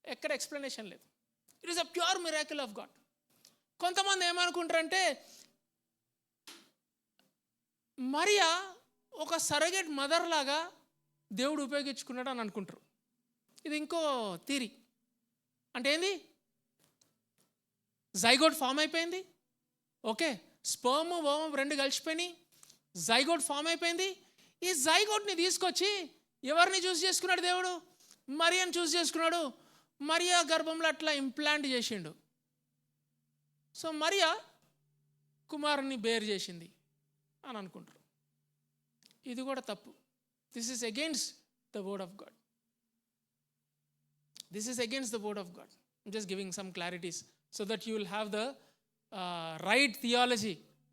ఎక్కడ ఎక్స్ప్లెనేషన్ లేదు. It is a pure miracle of God. కొంతమంది ఏమనుకుంటారంటే మరియా ఒక సరగేట్ మదర్ లాగా దేవుడు ఉపయోగించుకున్నాడు అని అనుకుంటారు. ఇది ఇంకో థియరీ. అంటే ఏంది? జైగోట్ ఫామ్ అయిపోయింది, ఓకే, స్పర్మ్ ఓవం రెండు కలిసిపోయినాయి, జైగోట్ ఫామ్ అయిపోయింది. ఈ జైగోట్ని తీసుకొచ్చి ఎవరిని చూస్ చేసుకున్నాడు దేవుడు? మరియాని చూస్ చేసుకున్నాడు. మరియా గర్భంలో అట్లా ఇంప్లాంట్ చేసిండు. సో మరియా కుమారుని బేర్ చేసింది అని అనుకుంటారు. ఇది కూడా తప్పు. This is against the word of God. This is against the word of God. I'm just giving some clarities so that you will have the right theology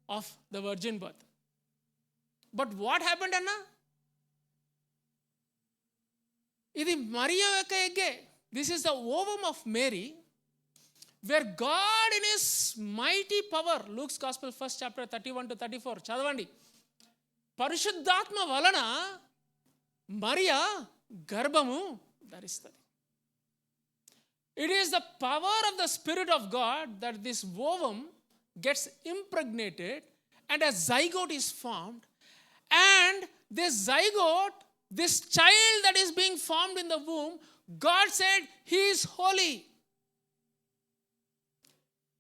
of the virgin birth. But what happened, Anna? Idi Maria yokka egge. This is the ovum of Mary, where God in his mighty power, Luke's Gospel, 1st chapter 31 to 34, చదవండి. పరిశుద్ధాత్మ వలన మరియా గర్భము ధరిస్తుంది. It is the power of the Spirit of God that this ovum gets impregnated and a zygote is formed. And this zygote, this child that is being formed in the womb, God said he is holy.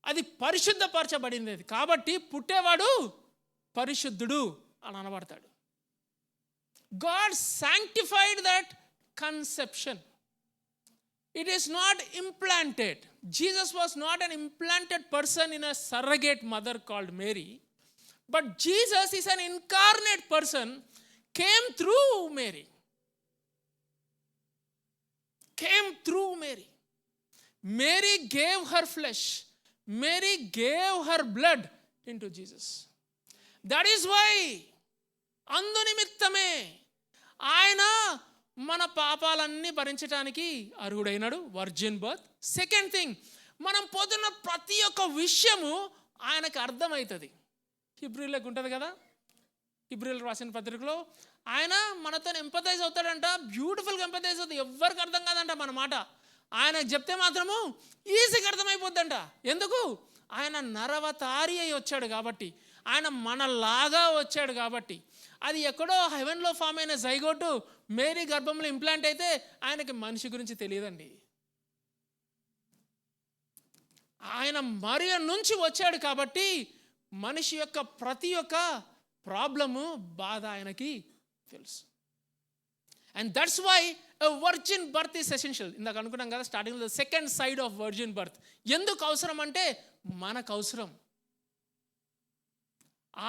అది పరిశుద్ధపరచబడింది. కాబట్టి పుట్టేవాడు పరిశుద్ధుడు అని అనబడతాడు. God sanctified that conception. It is not implanted. Jesus was not an implanted person in a surrogate mother called Mary. But Jesus is an incarnate person, came through Mary. Came through Mary. Mary gave her flesh. Mary gave her blood into Jesus. That is why, అందు నిమిత్తమే ఆయన మన పాపాలన్నీ భరించడానికి అర్హుడైనాడు. Virgin birth. సెకండ్ థింగ్, మనం పొందున్న ప్రతి ఒక్క విషయము ఆయనకు అర్థమవుతుంది. హిబ్రీలకు ఉంటుంది కదా, హిబ్రీలు రాసిన పత్రికలో ఆయన మనతో ఎంపథైజ్ అవుతాడంట. బ్యూటిఫుల్గా ఎంపథైజ్ అవుతుంది. ఎవరికి అర్థం కాదంట మన మాట. ఆయనకు చెప్తే మాత్రము ఈజీగా అర్థమైపోద్దంట. ఎందుకు? ఆయన నరవతారి అయి వచ్చాడు కాబట్టి, ఆయన మనలాగా వచ్చాడు కాబట్టి. అది ఎక్కడో హెవెన్లో ఫామ్ అయిన జైగోటు మేరీ గర్భంలో ఇంప్లాంట్ అయితే ఆయనకి మనిషి గురించి తెలియదండి. ఆయన మరియ నుంచి వచ్చాడు కాబట్టి మనిషి యొక్క ప్రతి ఒక్క ప్రాబ్లము, బాధ ఆయనకి తెలుసు. And that's why a virgin birth is essential. ఇందాక అనుకున్నాం కదా starting, the second side of virgin birth. ఎందుకు అవసరం అంటే మనకు అవసరం.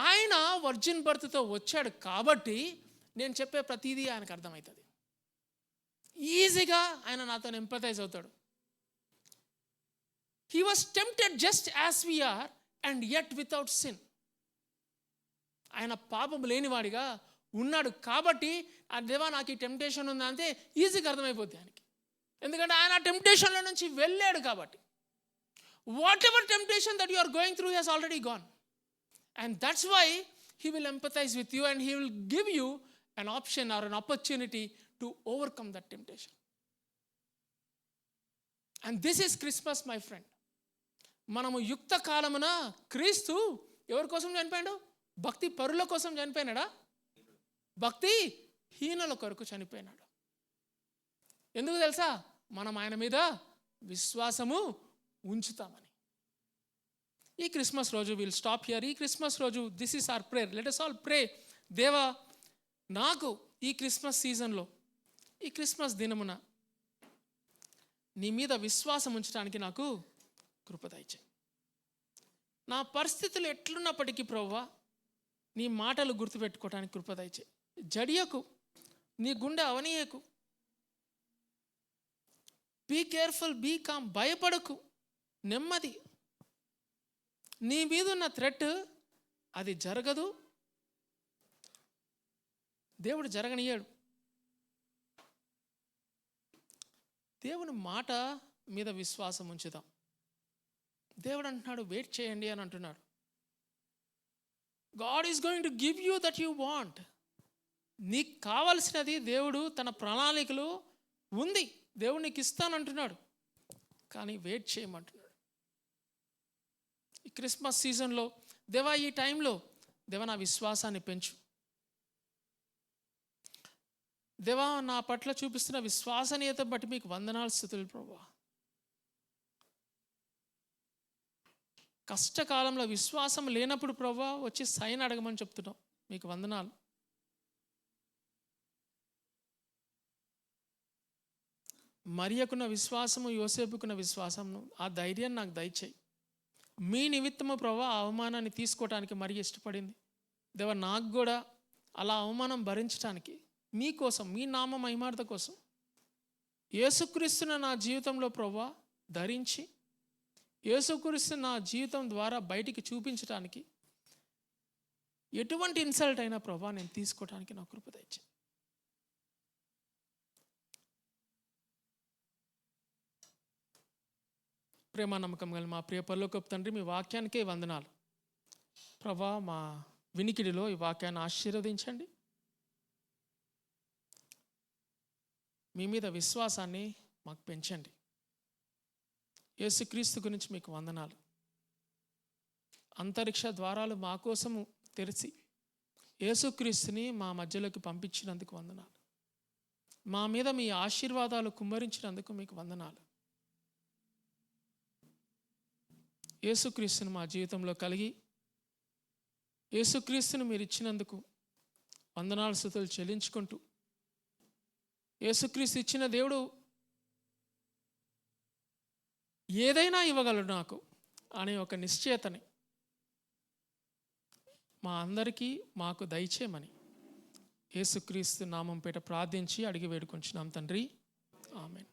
ఆయన వర్జిన్ బర్త్తో వచ్చాడు కాబట్టి నేను చెప్పే ప్రతిదీ ఆయనకు అర్థమవుతుంది. ఈజీగా ఆయన నాతో ఎంపథైజ్ అవుతాడు. He was tempted just as we are and yet without sin. ఆయన పాపం లేనివాడిగా ఉన్నాడు కాబట్టి ఆ దేవా నాకు ఈ టెంప్టేషన్ ఉందా అంటే ఈజీగా అర్థమైపోద్ది ఆయనకి. ఎందుకంటే ఆయన ఆ టెంప్టేషన్ల నుంచి వెళ్ళాడు కాబట్టి. Whatever temptation that you are going through he's already gone, and that's why he will empathize with you and he will give you an option or an opportunity to overcome that temptation. And this is Christmas, my friend. మనము యుక్త కాలమున క్రీస్తు ఎవరి కోసం చనిపోయాడు? భక్తి పరుల కోసం చనిపోయినాడా? భక్తి హీనుల కొరకు చనిపోయినాడు. ఎందుకు తెలుసా? మనం ఆయన మీద విశ్వాసము ఉంచుతామని. ఈ క్రిస్మస్ రోజు విల్ స్టాప్ హియర్. ఈ క్రిస్మస్ రోజు this is our prayer. Let us all pray. దేవా, నాకు ఈ క్రిస్మస్ సీజన్లో, ఈ క్రిస్మస్ దినమున నీ మీద విశ్వాసం ఉంచడానికి నాకు కృప దయచేయి. నా పరిస్థితులు ఎట్లున్నప్పటికీ ప్రభువా, నీ మాటలు గుర్తుపెట్టుకోవడానికి కృప దయచేయి. జడియకు, నీ గుండె అవనీయకు. బీ కేర్ఫుల్, బీ కామ్, భయపడకు, నెమ్మది. నీ మీద ఉన్న థ్రెట్ అది జరగదు, దేవుడు జరగనియాడు. దేవుని మాట మీద విశ్వాసం ఉంచుదాం. దేవుడు అంటున్నాడు వెయిట్ చేయండి అని అంటున్నాడు. God is going to give you that you want. నీకు కావలసినది దేవుడు తన ప్రణాళికలు ఉంది, దేవుడు నీకు ఇస్తానంటున్నాడు, కానీ వెయిట్ చేయమంటున్నాడు. ఈ క్రిస్మస్ సీజన్లో దేవా, ఈ టైంలో దేవా నా విశ్వాసాన్ని పెంచు. దేవా, నా పట్ల చూపిస్తున్న విశ్వసనీయత బట్టి మీకు వందనాలు, స్తుతులు ప్రభువా. కష్టకాలంలో విశ్వాసం లేనప్పుడు ప్రభువా వచ్చి సైన్ అడగమని చెప్తున్నాం, మీకు వందనాలు. మరియకున్న విశ్వాసము, యోసేపుకున్న విశ్వాసము, ఆ ధైర్యాన్ని నాకు దయచేయి. మీ నిమిత్తము ప్రభువా అవమానాన్ని తీసుకోవటానికి మరి ఇష్టపడింది దేవా, నాకు కూడా అలా అవమానం భరించడానికి మీకోసం, మీ నామ మహిమార్థ కోసం యేసుక్రీస్తును నా జీవితంలో ప్రభువా ధరించి, యేసుక్రీస్తు నా జీవితం ద్వారా బయటికి చూపించడానికి ఎటువంటి ఇన్సల్ట్ అయినా ప్రభువా నేను తీసుకోవడానికి నా కృప దయచేయి. ప్రేమ నమ్మకం గల మా ప్రియ పరలోకపు తండ్రి, మీ వాక్యానికే వందనాలు ప్రభువా. మా వినికిడిలో ఈ వాక్యాన్ని ఆశీర్వదించండి. మీ మీద విశ్వాసాన్ని మాకు పెంచండి. యేసుక్రీస్తు గురించి మీకు వందనాలు. అంతరిక్ష ద్వారాలు మా కోసము తెరిచి యేసుక్రీస్తుని మా మధ్యలోకి పంపించినందుకు వందనాలు. మా మీద మీ ఆశీర్వాదాలు కుమ్మరించినందుకు మీకు వందనాలు. యేసుక్రీస్తుని మా జీవితంలో కలిగి యేసుక్రీస్తుని మీరు ఇచ్చినందుకు వందనాలు, స్తుతులు చెల్లించుకుంటూ, యేసుక్రీస్తు ఇచ్చిన దేవుడు ఏదైనా ఇవ్వగలడు నాకు అనే ఒక నిశ్చయతని మా అందరికీ మాకు దయచేయమని యేసుక్రీస్తు నామం పేట ప్రార్థించి అడిగి వేడుకొంచున్నాం తండ్రి, ఆమేన్.